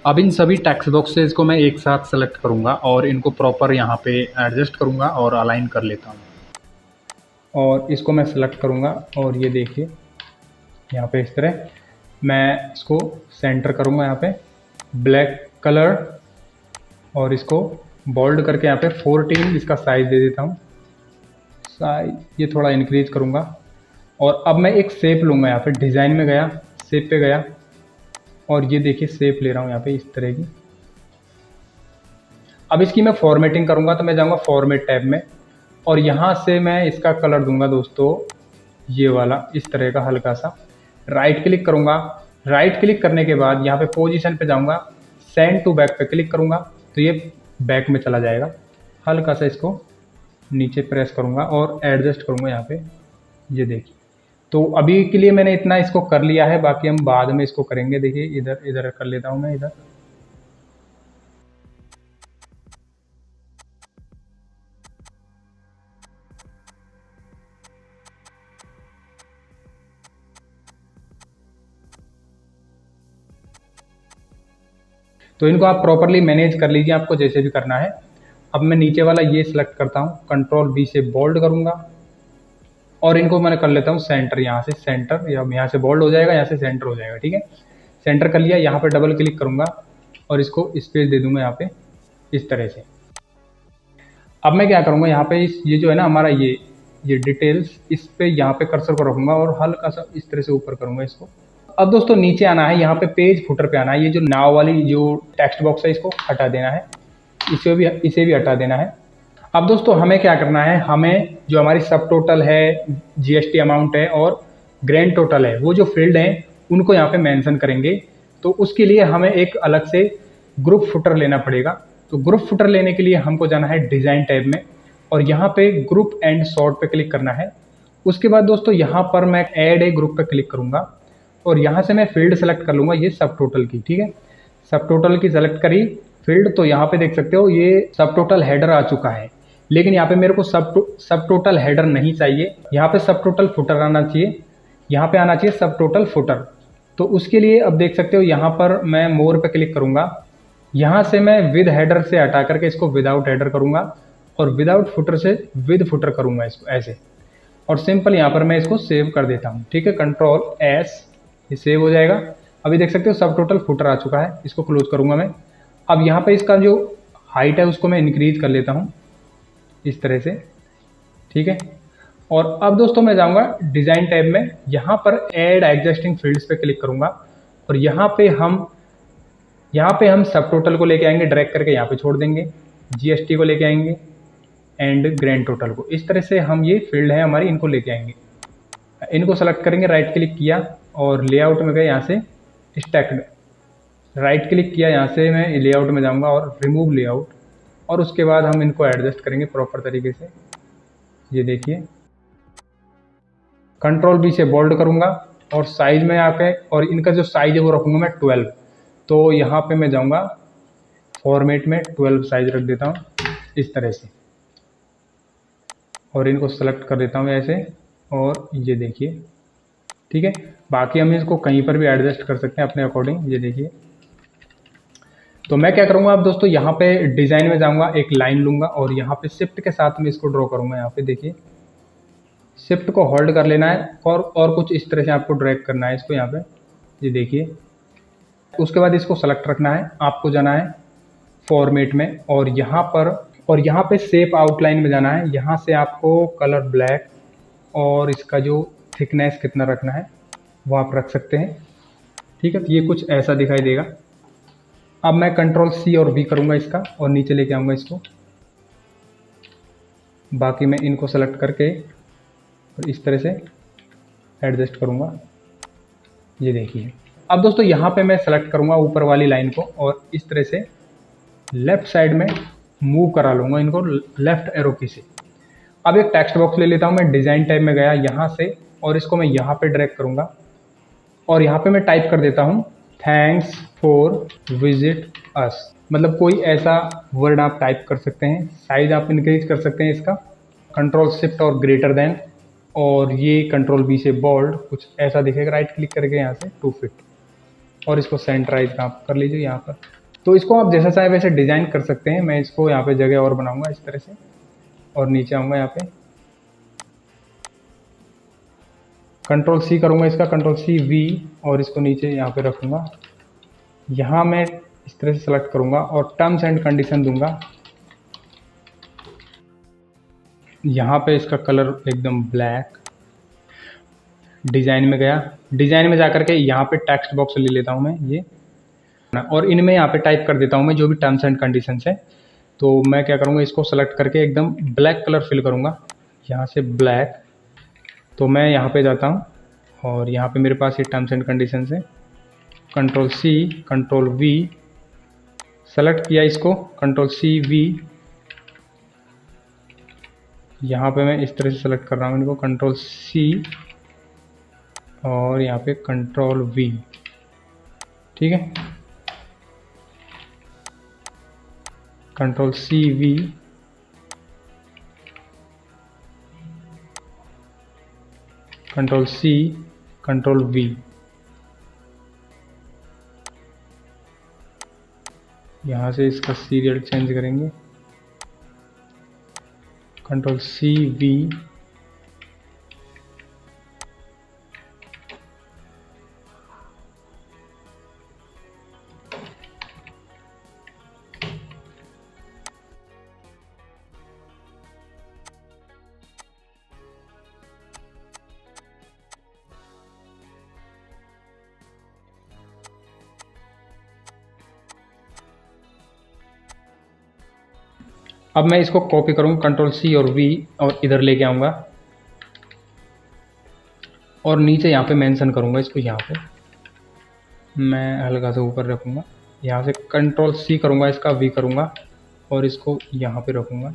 S1: अब इन सभी टेक्स्ट बॉक्सेस को मैं एक साथ सेलेक्ट करूँगा और इनको प्रॉपर यहाँ पे एडजस्ट करूँगा और अलाइन कर लेता हूँ। और इसको मैं सेलेक्ट करूँगा और ये देखिए यहाँ पे इस तरह मैं इसको सेंटर करूँगा यहाँ पे ब्लैक कलर, और इसको बोल्ड करके यहाँ पे 14 इसका साइज़ दे देता हूँ। साइज ये थोड़ा इंक्रीज करूँगा और अब मैं एक शेप लूँगा। यहाँ पे डिज़ाइन में गया, शेप पे गया और ये देखिए शेप ले रहा हूँ यहाँ पे इस तरह की। अब इसकी मैं फॉर्मेटिंग करूँगा, तो मैं जाऊँगा फॉर्मेट टैब में और यहाँ से मैं इसका कलर दूंगा दोस्तों ये वाला, इस तरह का हल्का सा। राइट क्लिक करूँगा, राइट क्लिक करने के बाद यहाँ पे पोजीशन पे जाऊँगा, सेंड टू बैक पे क्लिक करूँगा तो ये बैक में चला जाएगा। हल्का सा इसको नीचे प्रेस करूँगा और एडजस्ट करूँगा यहाँ पे, ये देखिए। तो अभी के लिए मैंने इतना इसको कर लिया है, बाकी हम बाद में इसको करेंगे। देखिए इधर इधर कर लेता हूँ मैं इधर। तो इनको आप प्रॉपरली मैनेज कर लीजिए, आपको जैसे भी करना है। अब मैं नीचे वाला ये सिलेक्ट करता हूँ, कंट्रोल बी से बोल्ड करूँगा और इनको मैंने कर लेता हूँ सेंटर। यहाँ से सेंटर, या यहाँ से बोल्ड हो जाएगा, यहाँ से सेंटर हो जाएगा, ठीक है। सेंटर कर लिया, यहाँ पे डबल क्लिक करूँगा और इसको स्पेस दे दूँगा यहाँ पे इस तरह से। अब मैं क्या करूँगा, यहाँ पे ये जो है ना हमारा ये डिटेल्स, इस पे यहाँ पे कर्सर को रखूँगा और हल्का सा इस तरह से ऊपर करूँगा इसको। अब दोस्तों नीचे आना है, यहाँ पे पेज फुटर पे आना है। ये जो नाव वाली जो टेक्स्ट बॉक्स है इसको हटा देना है, इसे भी हटा देना है। अब दोस्तों हमें क्या करना है, हमें जो हमारी सब टोटल है, जीएसटी अमाउंट है और ग्रैंड टोटल है, वो जो फील्ड हैं उनको यहाँ पे मेंशन करेंगे। तो उसके लिए हमें एक अलग से ग्रुप फुटर लेना पड़ेगा। तो ग्रुप फुटर लेने के लिए हमको जाना है डिज़ाइन टैब में और यहाँ पे ग्रुप एंड सॉर्ट पे क्लिक करना है। उसके बाद दोस्तों यहाँ पर मैं ऐड ए ग्रुप पे क्लिक करूँगा और यहाँ से मैं फील्ड सेलेक्ट कर लूँगा ये सब टोटल की, ठीक है। सब टोटल की सेलेक्ट करी फील्ड, तो यहाँ पे देख सकते हो ये सब टोटल हेडर आ चुका है। लेकिन यहाँ पे मेरे को सब टोटल हेडर नहीं चाहिए, यहाँ पे सब टोटल फुटर आना चाहिए, यहाँ पे आना चाहिए सब टोटल फुटर। तो उसके लिए अब देख सकते हो यहाँ पर मैं मोर पे क्लिक करूँगा, यहाँ से मैं विद हेडर से हटा करके इसको विदाउट हेडर करूँगा और विदाउट फुटर से विद फुटर करूँगा इसको ऐसे, और सिंपल यहाँ पर मैं इसको सेव कर देता हूँ। ठीक है, कंट्रोल एस, ये सेव हो जाएगा। अभी देख सकते हो सब टोटल फुटर आ चुका है, इसको क्लोज करूँगा मैं। अब यहाँ पे इसका जो हाइट है उसको मैं इंक्रीज कर लेता हूँ इस तरह से। ठीक है, और अब दोस्तों मैं जाऊँगा डिज़ाइन टैब में, यहाँ पर ऐड एग्जिस्टिंग फील्ड्स पे क्लिक करूँगा और यहाँ पे हम सब टोटल को लेके आएंगे, ड्रैग करके यहाँ पे छोड़ देंगे, जीएसटी को लेके आएंगे एंड ग्रैंड टोटल को। इस तरह से हम ये फील्ड है हमारी, इनको लेके आएंगे। इनको सेलेक्ट करेंगे, राइट क्लिक किया और लेआउट में गए, यहाँ से स्टैक्ड, राइट क्लिक किया, यहाँ से मैं लेआउट में जाऊँगा और रिमूव लेआउट, और उसके बाद हम इनको एडजस्ट करेंगे प्रॉपर तरीके से। ये देखिए, कंट्रोल बी से बोल्ड करूँगा और साइज में आके, और इनका जो साइज है वो रखूँगा मैं 12। तो यहाँ पे मैं जाऊँगा फॉर्मेट में 12 साइज रख देता हूँ इस तरह से, और इनको सेलेक्ट कर देता हूँ ऐसे, और ये देखिए। ठीक है, बाकी हम इसको कहीं पर भी एडजस्ट कर सकते हैं अपने अकॉर्डिंग। ये देखिए, तो मैं क्या करूँगा अब दोस्तों, यहाँ पे डिज़ाइन में जाऊँगा, एक लाइन लूँगा और यहाँ पे शिफ्ट के साथ में इसको ड्रॉ करूँगा। यहाँ पे देखिए, शिफ्ट को होल्ड कर लेना है और कुछ इस तरह से आपको ड्रैग करना है इसको यहाँ पे। ये देखिए, उसके बाद इसको सेलेक्ट रखना है, आपको जाना है फॉर्मेट में और यहाँ पे शेप आउटलाइन में जाना है। यहाँ से आपको कलर ब्लैक और इसका जो थिकनेस कितना रखना है वो आप रख सकते हैं। ठीक है, तो ये कुछ ऐसा दिखाई देगा। अब मैं कंट्रोल सी और वी करूँगा इसका और नीचे लेके आऊँगा इसको। बाकी मैं इनको सेलेक्ट करके और इस तरह से एडजस्ट करूँगा। ये देखिए, अब दोस्तों यहाँ पे मैं सेलेक्ट करूँगा ऊपर वाली लाइन को और इस तरह से लेफ़्ट साइड में मूव करा लूँगा इनको लेफ़्ट एरो की से। अब एक टेक्स्ट बॉक्स ले लेता हूँ मैं, डिज़ाइन टैब में गया यहाँ से, और इसको मैं यहाँ पे ड्रैग करूँगा और यहाँ पे मैं टाइप कर देता हूँ थैंक्स फॉर विजिट अस। मतलब कोई ऐसा वर्ड आप टाइप कर सकते हैं। साइज आप इंक्रीज कर सकते हैं इसका, कंट्रोल शिफ्ट और ग्रेटर देन, और ये कंट्रोल बी से बोल्ड, कुछ ऐसा दिखेगा। राइट क्लिक करके यहाँ से 2 फीट, और इसको सेंटराइज आप कर लीजिए यहाँ पर। तो इसको आप जैसा चाहे वैसे डिज़ाइन कर सकते हैं। मैं इसको यहाँ पे जगह और बनाऊंगा इस तरह से, और नीचे आऊँगा यहाँ पे कंट्रोल सी करूँगा इसका, कंट्रोल सी वी, और इसको नीचे यहाँ पे रखूँगा। यहाँ मैं इस तरह से सेलेक्ट करूँगा और टर्म्स एंड कंडीशन दूंगा। यहाँ पे इसका कलर एकदम ब्लैक। डिज़ाइन में गया, डिज़ाइन में जाकर के यहाँ पे टेक्स्ट बॉक्स ले लेता हूँ मैं ये, और इनमें यहाँ पे टाइप कर देता हूँ मैं जो भी टर्म्स एंड कंडीशंस है। तो मैं क्या करूँगा, इसको सेलेक्ट करके एकदम ब्लैक कलर फिल करूँगा, यहाँ से ब्लैक। तो मैं यहाँ पे जाता हूँ और यहाँ पे मेरे पास ये टर्म्स एंड कंडीशंस है। Control C control V, select किया इसको, कंट्रोल सी वी, यहाँ पे मैं इस तरह से सेलेक्ट कर रहा हूँ इनको, कंट्रोल सी और यहाँ पे कंट्रोल वी। ठीक है, control C V, control C control V. यहाँ से इसका सीरियल चेंज करेंगे, कंट्रोल सी वी, अब मैं इसको कॉपी करूँगा कंट्रोल सी और वी और इधर लेके आऊँगा और नीचे यहाँ पे मेंशन करूँगा इसको। यहाँ पे मैं हल्का सा ऊपर रखूँगा, यहाँ से कंट्रोल सी करूँगा, इसका वी करूँगा और इसको यहाँ पे रखूँगा।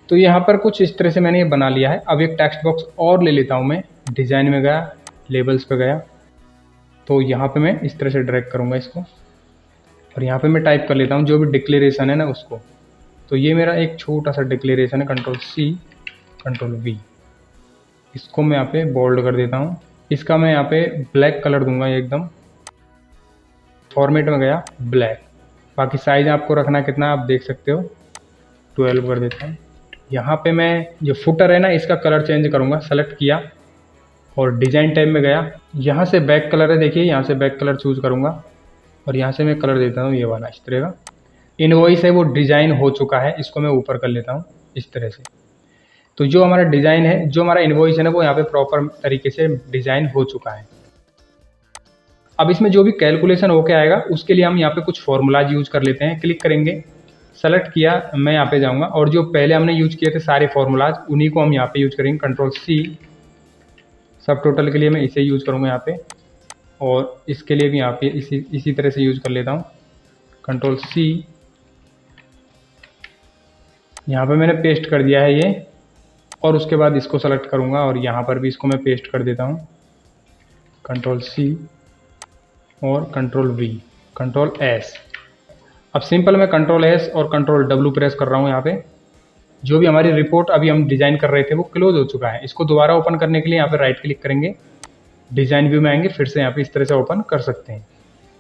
S1: तो यहाँ पर कुछ इस तरह से मैंने ये बना लिया है। अब एक टेक्स्ट बॉक्स और ले लेता हूँ मैं, डिज़ाइन में गया, लेबल्स पे गया, तो यहाँ पे मैं इस तरह से ड्रैग करूँगा इसको, और यहाँ पे मैं टाइप कर लेता हूँ जो भी डिक्लेरेशन है ना उसको। तो ये मेरा एक छोटा सा डिक्लेरेशन है, Ctrl+C Ctrl+V। इसको मैं यहाँ पे बोल्ड कर देता हूँ। इसका मैं यहाँ पे ब्लैक कलर दूंगा, ये एकदम फॉर्मेट में गया ब्लैक। बाकी साइज आपको रखना कितना आप देख सकते हो, 12 कर देता हूँ। यहाँ पे मैं जो फुटर है ना इसका कलर चेंज करूँगा, सेलेक्ट किया और डिज़ाइन टैब में गया। यहाँ से बैक कलर है, देखिए यहाँ से बैक कलर चूज़ करूँगा और यहाँ से मैं कलर देता हूँ ये वाला, इस तरह का। इनवॉइस है वो डिज़ाइन हो चुका है, इसको मैं ऊपर कर लेता हूँ इस तरह से। तो जो हमारा डिज़ाइन है, जो हमारा इनवॉइस है ना, वो यहाँ पे प्रॉपर तरीके से डिज़ाइन हो चुका है। अब इसमें जो भी कैलकुलेशन होके आएगा उसके लिए हम यहाँ पे कुछ फॉर्मूलाज यूज कर लेते हैं। क्लिक करेंगे, सेलेक्ट किया, मैं यहाँ पे जाऊँगा और जो पहले हमने यूज किए थे सारे फॉर्मूलाज उन्हीं को हम यहाँ पे यूज करेंगे। Ctrl+C, सब टोटल के लिए मैं इसे यूज करूँगा यहाँ पे, और इसके लिए भी यहाँ पे इसी तरह से यूज कर लेता हूँ। Ctrl+C, यहाँ पे मैंने पेस्ट कर दिया है ये, और उसके बाद इसको सेलेक्ट करूँगा और यहाँ पर भी इसको मैं पेस्ट कर देता हूँ। Ctrl+C और Ctrl+V, Ctrl+S। अब सिंपल मैं Ctrl+S और Ctrl+W प्रेस कर रहा हूँ यहाँ पे। जो भी हमारी रिपोर्ट अभी हम डिज़ाइन कर रहे थे वो क्लोज हो चुका है। इसको दोबारा ओपन करने के लिए यहाँ पे राइट क्लिक करेंगे, डिज़ाइन व्यू में आएंगे, फिर से यहाँ पे इस तरह से ओपन कर सकते हैं।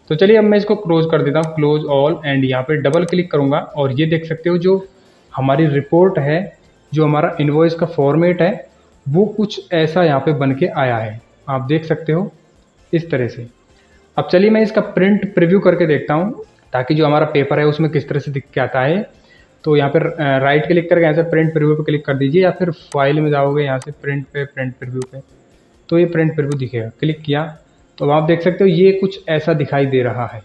S1: तो चलिए अब मैं इसको क्लोज कर देता हूँ, क्लोज ऑल, एंड यहाँ पे डबल क्लिक करूँगा और ये देख सकते हो जो हमारी रिपोर्ट है, जो हमारा इनवॉइस का फॉर्मेट है वो कुछ ऐसा यहाँ पे बन के आया है, आप देख सकते हो इस तरह से। अब चलिए मैं इसका प्रिंट प्रीव्यू करके देखता हूँ ताकि जो हमारा पेपर है उसमें किस तरह से दिख के आता है। तो यहाँ पर राइट क्लिक करके यहाँ से प्रिंट प्रीव्यू पे क्लिक कर दीजिए, या फिर फाइल में जाओगे यहाँ से प्रिंट पे, प्रिंट प्रीव्यू पे, तो ये प्रिंट प्रीव्यू दिखेगा। क्लिक किया तो आप देख सकते हो ये कुछ ऐसा दिखाई दे रहा है।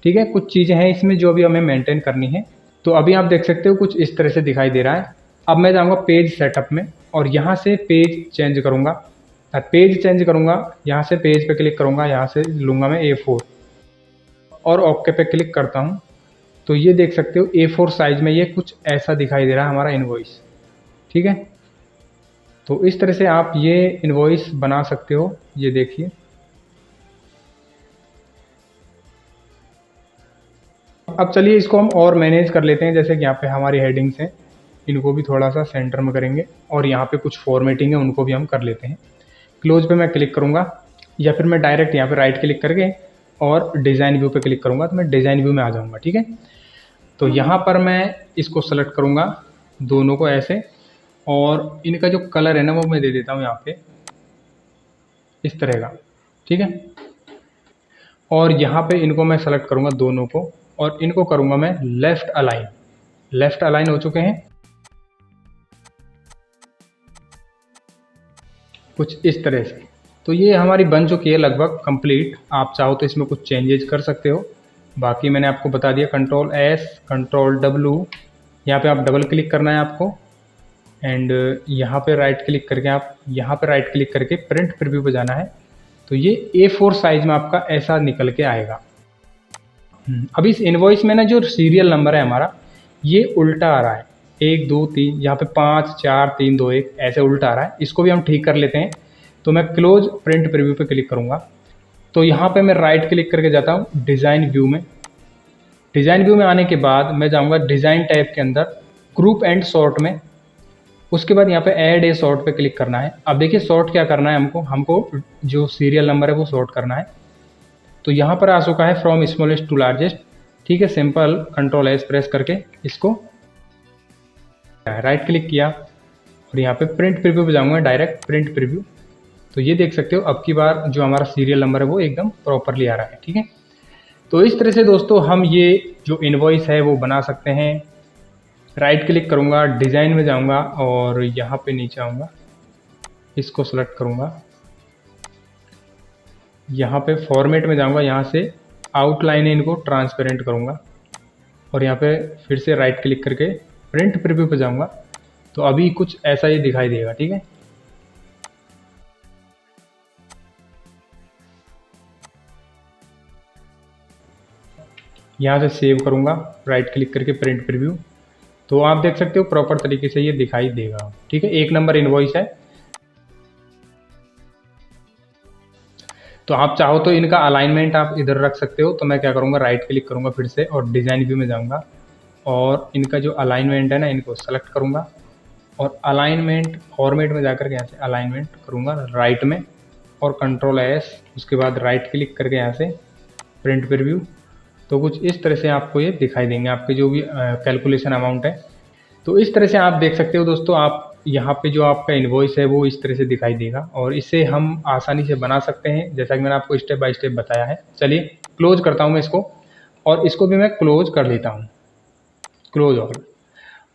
S1: ठीक है, कुछ चीज़ें हैं इसमें जो अभी हमें मेंटेन करनी है। तो अभी आप देख सकते हो कुछ इस तरह से दिखाई दे रहा है। अब मैं जाऊँगा पेज सेटअप में और यहाँ से पेज चेंज करूँगा, यहाँ से पेज पे क्लिक करूँगा, यहाँ से लूँगा मैं A4 और ओके पे क्लिक करता हूँ। तो ये देख सकते हो A4 साइज में ये कुछ ऐसा दिखाई दे रहा है हमारा इनवॉइस। ठीक है, तो इस तरह से आप ये इनवॉइस बना सकते हो। ये देखिए, अब चलिए इसको हम और मैनेज कर लेते हैं। जैसे कि यहाँ पे हमारी हेडिंग्स हैं, इनको भी थोड़ा सा सेंटर में करेंगे और यहाँ पे कुछ फॉर्मेटिंग है उनको भी हम कर लेते हैं। क्लोज पे मैं क्लिक करूँगा या फिर मैं डायरेक्ट यहाँ पे राइट क्लिक करके और डिज़ाइन व्यू पे क्लिक करूँगा तो मैं डिज़ाइन व्यू में आ जाऊँगा। ठीक है, तो यहाँ पर मैं इसको सेलेक्ट करूँगा दोनों को ऐसे, और इनका जो कलर है ना वो मैं दे देता हूँ यहाँ पे इस तरह का। ठीक है, और यहाँ पे इनको मैं सेलेक्ट करूँगा दोनों को और इनको करूँगा मैं लेफ़्ट अलाइन। लेफ़्ट अलाइन हो चुके हैं कुछ इस तरह से। तो ये हमारी बन चुकी है लगभग कंप्लीट। आप चाहो तो इसमें कुछ चेंजेस कर सकते हो, बाकी मैंने आपको बता दिया। Ctrl+S Ctrl+W, यहाँ पे आप डबल क्लिक करना है आपको, एंड यहाँ पे राइट क्लिक करके आप यहाँ पे राइट क्लिक करके प्रिंट प्रीव्यू पे जाना है। तो ये A4 साइज में आपका ऐसा निकल के आएगा। अब इस इनवॉइस में ना जो सीरियल नंबर है हमारा ये उल्टा आ रहा है, 1 2 3, यहाँ पे 5 4 3 2 1 ऐसे उल्टा आ रहा है। इसको भी हम ठीक कर लेते हैं। तो मैं क्लोज प्रिंट प्रीव्यू पे क्लिक करूँगा। तो यहाँ पे मैं राइट क्लिक करके जाता हूँ डिज़ाइन व्यू में। डिज़ाइन व्यू में आने के बाद मैं जाऊँगा डिज़ाइन टैब के अंदर ग्रुप एंड सॉर्ट में। उसके बाद यहाँ पे ऐड ए सॉर्ट पे क्लिक करना है। अब देखिए सॉर्ट क्या करना है, हमको जो सीरियल नंबर है वो सॉर्ट करना है। तो यहाँ पर आ चुका है फ्रॉम स्मॉलेस्ट टू लार्जेस्ट। ठीक है, सिंपल Ctrl+S प्रेस करके इसको राइट क्लिक किया और यहाँ पे प्रिंट प्रीव्यू पे जाऊँगा, डायरेक्ट प्रिंट प्रीव्यू। तो ये देख सकते हो अब की बार जो हमारा सीरियल नंबर है वो एकदम प्रॉपरली आ रहा है। ठीक है, तो इस तरह से दोस्तों हम ये जो इनवॉइस है वो बना सकते हैं। राइट क्लिक करूँगा, डिज़ाइन में जाऊँगा और यहाँ पे नीचे आऊँगा, इसको सेलेक्ट करूँगा, यहाँ पे फॉर्मेट में जाऊँगा, यहाँ से आउटलाइन है इनको ट्रांसपेरेंट करूँगा और यहाँ पे फिर से राइट क्लिक करके प्रिंट प्रीव्यू पे जाऊँगा। तो अभी कुछ ऐसा ही दिखाई देगा। ठीक है, यहाँ से सेव करूँगा राइट क्लिक करके प्रिंट प्रीव्यू। तो आप देख सकते हो प्रॉपर तरीके से ये दिखाई देगा। ठीक है, 1 नंबर इनवॉइस है। तो आप चाहो तो इनका अलाइनमेंट आप इधर रख सकते हो। तो मैं क्या करूँगा, राइट क्लिक करूँगा फिर से और डिज़ाइन व्यू में जाऊँगा और इनका जो अलाइनमेंट है ना, इनको सेलेक्ट करूँगा और अलाइनमेंट फॉर्मेट में जाकर के यहाँ से अलाइनमेंट करूँगा राइट में और कंट्रोल एस, उसके बाद राइट क्लिक करके यहाँ से प्रिंट प्रीव्यू। तो कुछ इस तरह से आपको ये दिखाई देंगे आपके जो भी कैलकुलेशन अमाउंट है। तो इस तरह से आप देख सकते हो दोस्तों, आप यहाँ पे जो आपका इनवॉइस है वो इस तरह से दिखाई देगा और इसे हम आसानी से बना सकते हैं जैसा कि मैंने आपको स्टेप बाय स्टेप बताया है। चलिए क्लोज करता हूँ मैं इसको और इसको भी मैं क्लोज कर लेता हूँ, क्लोज ऑल।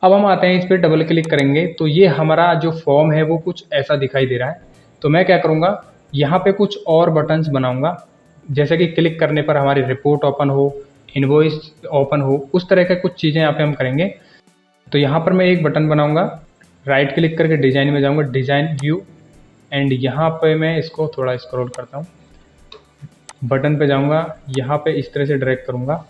S1: अब हम आते हैं इस पर डबल क्लिक करेंगे तो ये हमारा जो फॉर्म है वो कुछ ऐसा दिखाई दे रहा है। तो मैं क्या करूँगा, यहाँ पे कुछ और बटन्स बनाऊँगा जैसे कि क्लिक करने पर हमारी रिपोर्ट ओपन हो, इनवॉइस ओपन हो, उस तरह के कुछ चीज़ें यहाँ पे हम करेंगे। तो यहाँ पर मैं एक बटन बनाऊँगा, राइट क्लिक करके डिज़ाइन में जाऊँगा, डिज़ाइन व्यू, एंड यहाँ पे मैं इसको थोड़ा स्क्रॉल करता हूँ, बटन पे जाऊँगा, यहाँ पे इस तरह से ड्रैग करूँगा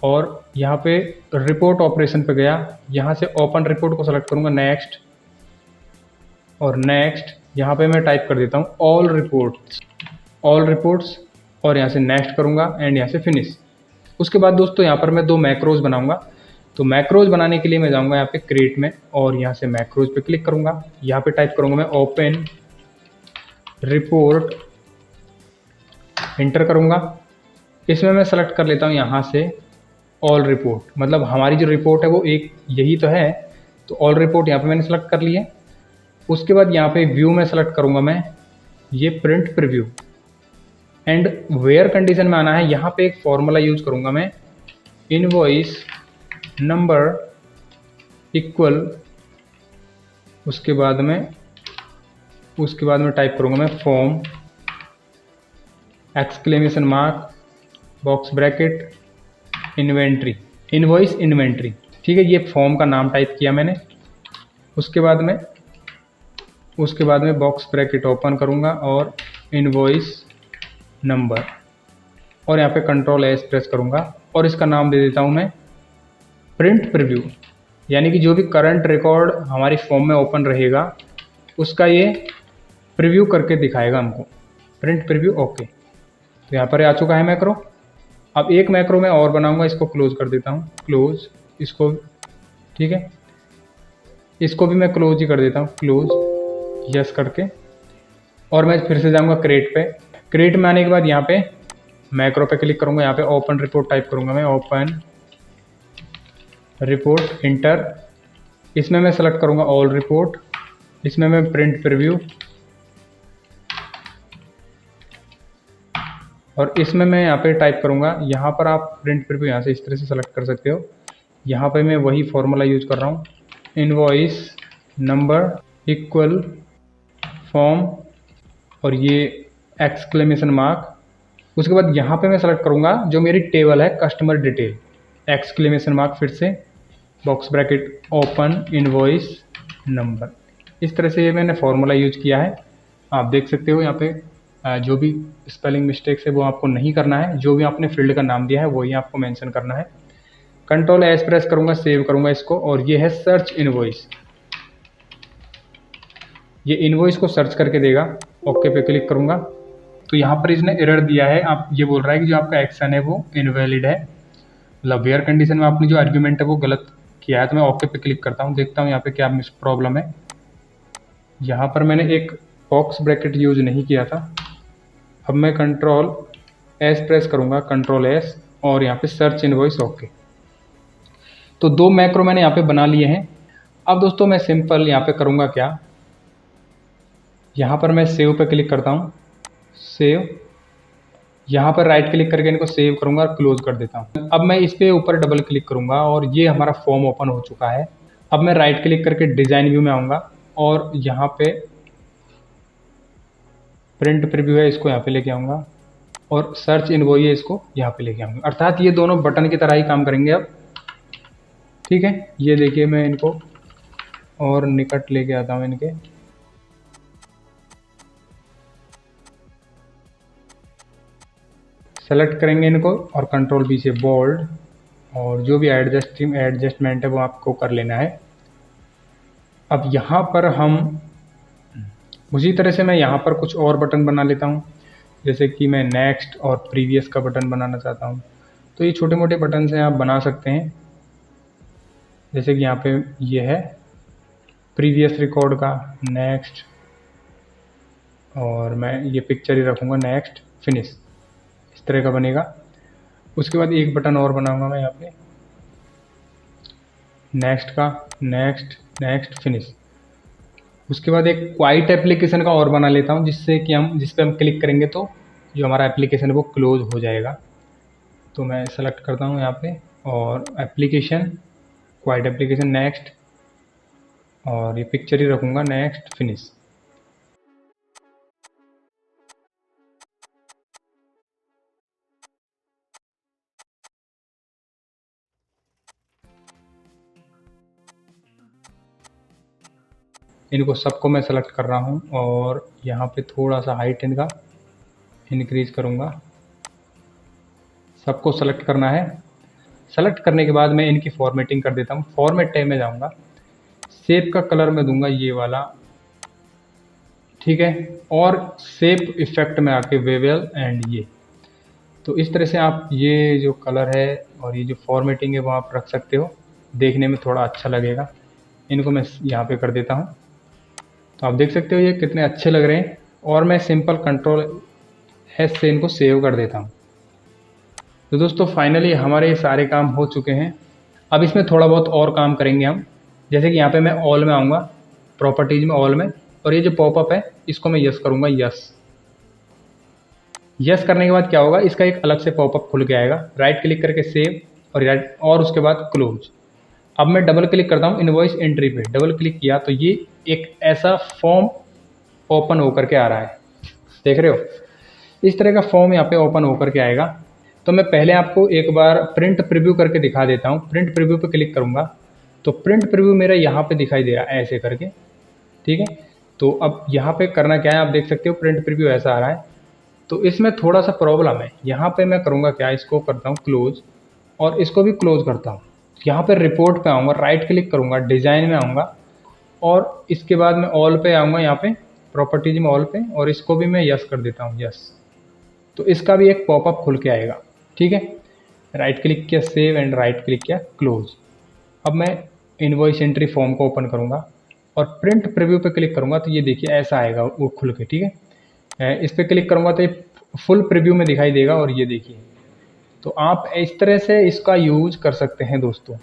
S1: और यहाँ पे रिपोर्ट ऑपरेशन पे गया, यहाँ से ओपन रिपोर्ट को सेलेक्ट करूँगा, नेक्स्ट और नेक्स्ट। यहाँ पे मैं टाइप कर देता हूँ ऑल रिपोर्ट्स और यहाँ से नेक्स्ट करूँगा एंड यहाँ से फिनिश। उसके बाद दोस्तों यहाँ पर मैं दो मैक्रोज बनाऊँगा। तो मैक्रोज बनाने के लिए मैं जाऊँगा यहाँ पे क्रिएट में और यहाँ से मैक्रोज पे क्लिक करूँगा। यहाँ पे टाइप करूँगा मैं ओपन रिपोर्ट, इंटर करूँगा। इसमें मैं सेलेक्ट कर लेता हूँ यहाँ से ऑल रिपोर्ट, मतलब हमारी जो रिपोर्ट है वो एक यही तो है। तो ऑल रिपोर्ट यहाँ पे मैंने सेलेक्ट कर लिया। उसके बाद यहाँ पे व्यू में सेलेक्ट करूँगा मैं ये print preview and where condition में आना है। यहाँ पे एक फॉर्मूला यूज करूँगा मैं, इनवॉइस नंबर इक्वल, उसके बाद में टाइप करूँगा मैं form exclamation mark box bracket inventory, invoice inventory. ठीक है, ये फॉर्म का नाम टाइप किया मैंने। उसके बाद में बॉक्स ब्रैकेट ओपन करूँगा और इनवॉइस नंबर और यहाँ पे कंट्रोल एस प्रेस करूँगा और इसका नाम दे देता हूँ मैं प्रिंट प्रीव्यू, यानी कि जो भी करंट रिकॉर्ड हमारी फॉर्म में ओपन रहेगा उसका ये प्रीव्यू करके दिखाएगा हमको, प्रिंट प्रीव्यू। ओके, तो यहाँ पर आ चुका है मैक्रो। अब एक मैक्रो मैं और बनाऊंगा, इसको क्लोज कर देता हूँ, क्लोज इसको। ठीक है, इसको भी मैं क्लोज ही कर देता हूँ, क्लोज यस करके। और मैं फिर से जाऊँगा क्रिएट पे। क्रिएट में आने के बाद यहाँ पे मैक्रो पे क्लिक करूँगा, यहाँ पे ओपन रिपोर्ट टाइप करूँगा मैं, ओपन रिपोर्ट, इंटर। इसमें मैं सेलेक्ट करूँगा ऑल रिपोर्ट, इसमें मैं प्रिंट प्रीव्यू और इसमें मैं यहाँ पे टाइप करूँगा, यहाँ पर आप प्रिंट प्रीव्यू यहाँ से इस तरह से सेलेक्ट कर सकते हो। यहाँ पे मैं वही फॉर्मूला यूज कर रहा हूँ, इनवॉइस नंबर इक्वल फॉर्म और ये एक्सक्लेमेशन मार्क। उसके बाद यहाँ पे मैं सेलेक्ट करूँगा जो मेरी टेबल है कस्टमर डिटेल, एक्सक्लेमेशन मार्क, फिर से box bracket open invoice number. इस तरह से ये मैंने फॉर्मूला यूज किया है। आप देख सकते हो यहाँ पे जो भी स्पेलिंग मिस्टेक्स है वो आपको नहीं करना है, जो भी आपने फील्ड का नाम दिया है वही आपको मेंशन करना है। कंट्रोल एस प्रेस करूँगा, सेव करूँगा इसको और ये है सर्च इनवॉइस, ये इनवॉइस को सर्च करके देगा। ओके पे क्लिक करूँगा तो यहाँ पर इसने एरर दिया है, आप ये बोल रहा है कि जो आपका एक्शन है वो इनवैलिड है, मतलब वेयर कंडीशन में आपने जो आर्ग्यूमेंट है वो गलत किया है। तो मैं ओके पे क्लिक करता हूँ, देखता हूँ यहाँ पे क्या प्रॉब्लम है। यहाँ पर मैंने एक बॉक्स ब्रैकेट यूज नहीं किया था। अब मैं कंट्रोल एस प्रेस करूँगा, कंट्रोल एस और यहाँ पे सर्च इनवॉइस। ओके, तो दो मैक्रो मैंने यहाँ पे बना लिए हैं। अब दोस्तों मैं सिंपल यहाँ पे करूँगा क्या, यहाँ पर मैं सेव पे क्लिक करता हूँ, सेव, यहाँ पर राइट क्लिक करके इनको सेव करूँगा और क्लोज कर देता हूँ। अब मैं इस पे ऊपर डबल क्लिक करूँगा और ये हमारा फॉर्म ओपन हो चुका है। अब मैं राइट क्लिक करके डिज़ाइन व्यू में आऊँगा और यहाँ पे प्रिंट प्रीव्यू है, इसको यहाँ पे लेके आऊँगा और सर्च इनवॉइस है, इसको यहाँ पे लेके आऊँगा। अर्थात ये दोनों बटन की तरह ही काम करेंगे अब। ठीक है, ये देखिए मैं इनको और निकट लेके आता हूँ इनके। सेलेक्ट करेंगे इनको और कंट्रोल बी से बोल्ड और जो भी एडजस्टमेंट है वो आपको कर लेना है। अब यहाँ पर हम उसी तरह से मैं यहाँ पर कुछ और बटन बना लेता हूँ। जैसे कि मैं नेक्स्ट और प्रीवियस का बटन बनाना चाहता हूँ, तो ये छोटे मोटे बटन से आप बना सकते हैं। जैसे कि यहाँ पे ये है प्रीवियस रिकॉर्ड का नेक्स्ट, और मैं ये पिक्चर ही रखूँगा नेक्स्ट फिनिश, इस तरह का बनेगा। उसके बाद एक बटन और बनाऊँगा मैं यहाँ पे नेक्स्ट का, नेक्स्ट नेक्स्ट फिनिश। उसके बाद एक क्वाइट एप्लीकेशन का और बना लेता हूँ, जिससे कि जिस पे हम क्लिक करेंगे तो जो हमारा एप्लीकेशन है वो क्लोज हो जाएगा। तो मैं सेलेक्ट करता हूँ यहाँ पे और एप्लीकेशन, क्वाइट एप्लीकेशन नेक्स्ट, और ये पिक्चर ही रखूँगा नेक्स्ट फिनिश। इनको सबको मैं सेलेक्ट कर रहा हूँ और यहाँ पे थोड़ा सा हाइट इनका इंक्रीज करूँगा। सबको सेलेक्ट करना है। सेलेक्ट करने के बाद मैं इनकी फॉर्मेटिंग कर देता हूँ। फॉर्मेट टैब में जाऊँगा, शेप का कलर मैं दूंगा ये वाला, ठीक है। और शेप इफेक्ट में आके वेवल एंड ये, तो इस तरह से आप ये जो कलर है और ये जो फॉर्मेटिंग है वो आप रख सकते हो, देखने में थोड़ा अच्छा लगेगा। इनको मैं यहाँ पे कर देता हूँ, तो आप देख सकते हो ये कितने अच्छे लग रहे हैं। और मैं सिंपल कंट्रोल एस से इनको सेव कर देता हूँ। तो दोस्तों फाइनली हमारे ये सारे काम हो चुके हैं। अब इसमें थोड़ा बहुत और काम करेंगे हम। जैसे कि यहाँ पे मैं ऑल में आऊँगा, प्रॉपर्टीज में ऑल में, और ये जो पॉपअप है इसको मैं यस करूँगा, यस। यस करने के बाद क्या होगा, इसका एक अलग से पॉपअप खुल के आएगा। राइट क्लिक करके सेव, और उसके बाद क्लोज। अब मैं डबल क्लिक करता हूँ इनवॉइस एंट्री पे, डबल क्लिक किया तो ये एक ऐसा फॉर्म ओपन होकर के आ रहा है, देख रहे हो। इस तरह का फॉर्म यहाँ पे ओपन होकर के आएगा। तो मैं पहले आपको एक बार प्रिंट प्रीव्यू करके दिखा देता हूँ। प्रिंट प्रीव्यू पे क्लिक करूँगा तो प्रिंट प्रीव्यू मेरा यहाँ पे दिखाई दे रहा है ऐसे करके, ठीक है। तो अब यहाँ पे करना क्या है, आप देख सकते हो प्रिंट प्रीव्यू ऐसा आ रहा है। तो इसमें थोड़ा सा प्रॉब्लम है। यहाँ पे मैं करूँगा क्या, इसको करता हूँ क्लोज और इसको भी क्लोज करता हूँ। यहाँ पे रिपोर्ट पे आऊँगा, राइट क्लिक करूँगा, डिज़ाइन में आऊँगा और इसके बाद मैं ऑल पे आऊँगा, यहाँ पे प्रॉपर्टीज में ऑल पे, और इसको भी मैं यस कर देता हूँ, यस। तो इसका भी एक पॉपअप खुल के आएगा, ठीक है। राइट क्लिक किया सेव एंड राइट क्लिक किया क्लोज। अब मैं इनवॉइस एंट्री फॉर्म को ओपन करूँगा और प्रिंट प्रीव्यू पे क्लिक करूँगा तो ये देखिए ऐसा आएगा वो खुल के, ठीक है। इस पर क्लिक करूँगा तो ये फुल प्रीव्यू में दिखाई देगा, और ये देखिए। तो आप इस तरह से इसका यूज कर सकते हैं दोस्तों,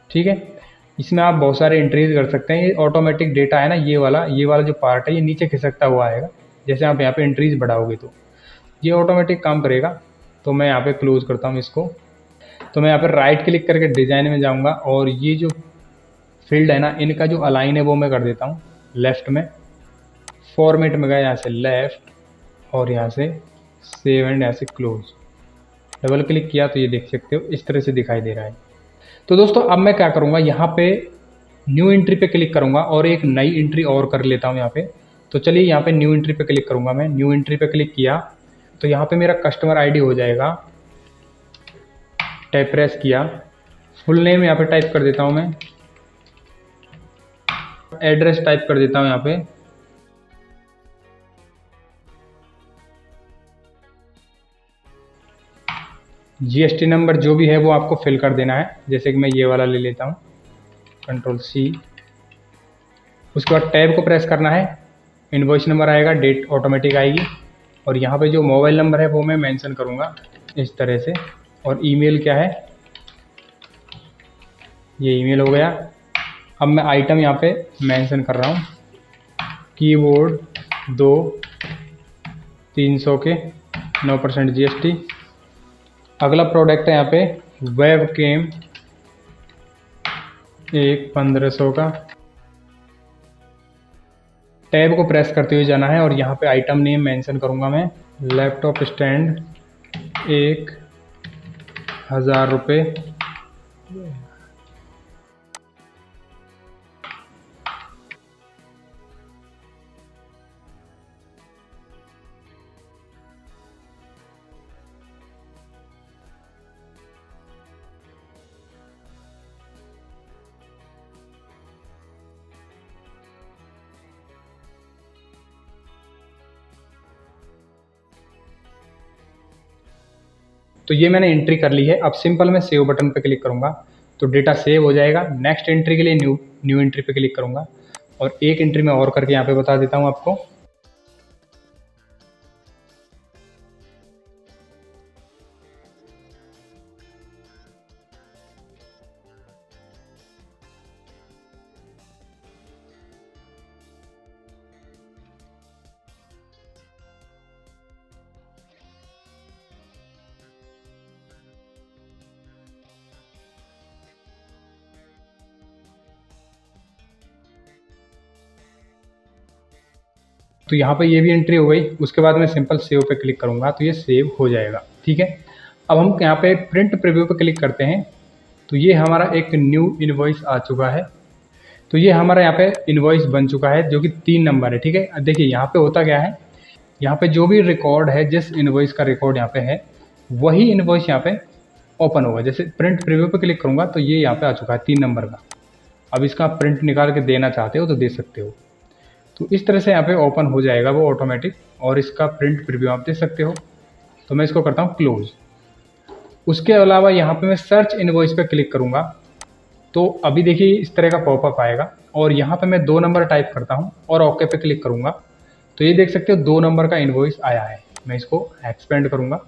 S1: ठीक है। इसमें आप बहुत सारे एंट्रीज कर सकते हैं। ये ऑटोमेटिक डेटा है ना, ये वाला जो पार्ट है ये नीचे खिसकता हुआ आएगा। जैसे आप यहाँ पे एंट्रीज बढ़ाओगे तो ये ऑटोमेटिक काम करेगा। तो मैं यहाँ पे क्लोज करता हूँ इसको। तो मैं यहाँ पे राइट क्लिक करके डिज़ाइन में जाऊँगा और ये जो फील्ड है ना, इनका जो अलाइन है वो मैं कर देता हूँ लेफ्ट में। फॉर्मेट में गया, यहाँ से लेफ्ट, और यहाँ से सेव एंड यहाँ से क्लोज। डबल क्लिक किया तो ये देख सकते हो इस तरह से दिखाई दे रहा है। तो दोस्तों अब मैं क्या करूँगा, यहाँ पे न्यू एंट्री पे क्लिक करूँगा और एक नई एंट्री और कर लेता हूँ यहाँ पे। तो चलिए यहाँ पे न्यू एंट्री पे क्लिक करूँगा मैं। न्यू एंट्री पे क्लिक किया तो यहाँ पे मेरा कस्टमर आईडी हो जाएगा। टैब प्रेस किया, फुल नेम यहाँ पे टाइप कर देता हूँ मैं, एड्रेस टाइप कर देता हूँ यहाँ पे, जीएसटी नंबर जो भी है वो आपको फिल कर देना है। जैसे कि मैं ये वाला ले लेता हूँ, कंट्रोल सी। उसके बाद टैब को प्रेस करना है, इनवॉइस नंबर आएगा, डेट ऑटोमेटिक आएगी, और यहाँ पे जो मोबाइल नंबर है वो मैं मेंशन करूँगा इस तरह से। और ईमेल क्या है, ये ईमेल हो गया। अब मैं आइटम यहाँ पे मेंशन कर रहा हूँ, कीबोर्ड 2 300 के 9% जीएसटी। अगला प्रोडक्ट है यहाँ पे वेब कैम, एक 1500 का। टैब को प्रेस करते हुए जाना है और यहाँ पे आइटम नेम मेंशन करूँगा मैं, लैपटॉप स्टैंड 1000 रुपये। तो ये मैंने एंट्री कर ली है। अब सिंपल मैं सेव बटन पे क्लिक करूँगा तो डेटा सेव हो जाएगा। नेक्स्ट एंट्री के लिए न्यू एंट्री पे क्लिक करूँगा और एक एंट्री मैं और करके यहाँ पे बता देता हूँ आपको। तो यहाँ पे ये भी एंट्री हो गई। उसके बाद मैं सिंपल सेव पे क्लिक करूँगा तो ये सेव हो जाएगा। ठीक है, अब हम यहाँ पे प्रिंट प्रीव्यू पे क्लिक करते हैं तो ये हमारा एक न्यू इनवॉइस आ चुका है। तो ये हमारा यहाँ पे इनवॉइस बन चुका है जो कि 3 नंबर है। ठीक है, अब देखिए यहाँ पे होता क्या है, यहाँ पे जो भी रिकॉर्ड है, जिस इनवॉइस का रिकॉर्ड यहाँ पे है वही इनवॉइस यहाँ पे ओपन होगा। जैसे प्रिंट प्रीव्यू पे क्लिक करूँगा तो ये यहाँ पे आ चुका है 3 नंबर का। अब इसका प्रिंट निकाल के देना चाहते हो तो दे सकते हो। तो इस तरह से यहाँ पे ओपन हो जाएगा वो ऑटोमेटिक, और इसका प्रिंट प्रीव्यू आप दे सकते हो। तो मैं इसको करता हूँ क्लोज। उसके अलावा यहाँ पे मैं सर्च इनवॉइस पे क्लिक करूँगा तो अभी देखिए इस तरह का पॉपअप आएगा, और यहाँ पे मैं 2 नंबर टाइप करता हूँ और ओके पे क्लिक करूँगा तो ये देख सकते हो 2 नंबर का इनवॉइस आया है। मैं इसको एक्सपेंड करूँगा,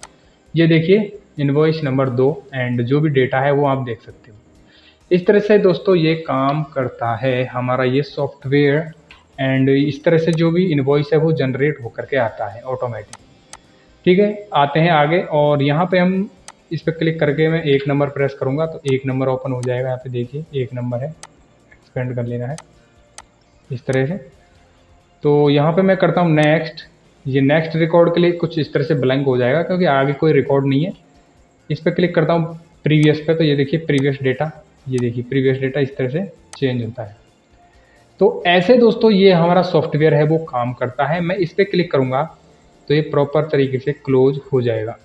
S1: ये देखिए इनवॉइस नंबर 2 एंड जो भी डेटा है वो आप देख सकते हो। इस तरह से दोस्तों ये काम करता है हमारा ये सॉफ्टवेयर, एंड इस तरह से जो भी इनवॉइस है वो जनरेट होकर के आता है ऑटोमेटिक। ठीक है, आते हैं आगे, और यहाँ पे हम इस पर क्लिक करके मैं 1 नंबर प्रेस करूँगा तो 1 नंबर ओपन हो जाएगा। यहाँ पे देखिए 1 नंबर है, एक्सपेंड कर लेना है इस तरह से। तो यहाँ पे मैं करता हूँ नेक्स्ट। ये नेक्स्ट रिकॉर्ड के लिए कुछ इस तरह से ब्लैंक हो जाएगा क्योंकि आगे कोई रिकॉर्ड नहीं है। इस पर क्लिक करता हूँ प्रीवियस पे तो ये देखिए प्रीवियस डेटा, ये देखिए प्रीवियस डेटा इस तरह से चेंज होता है। तो ऐसे दोस्तों ये हमारा सॉफ्टवेयर है वो काम करता है। मैं इस पर क्लिक करूँगा तो ये प्रॉपर तरीके से क्लोज हो जाएगा।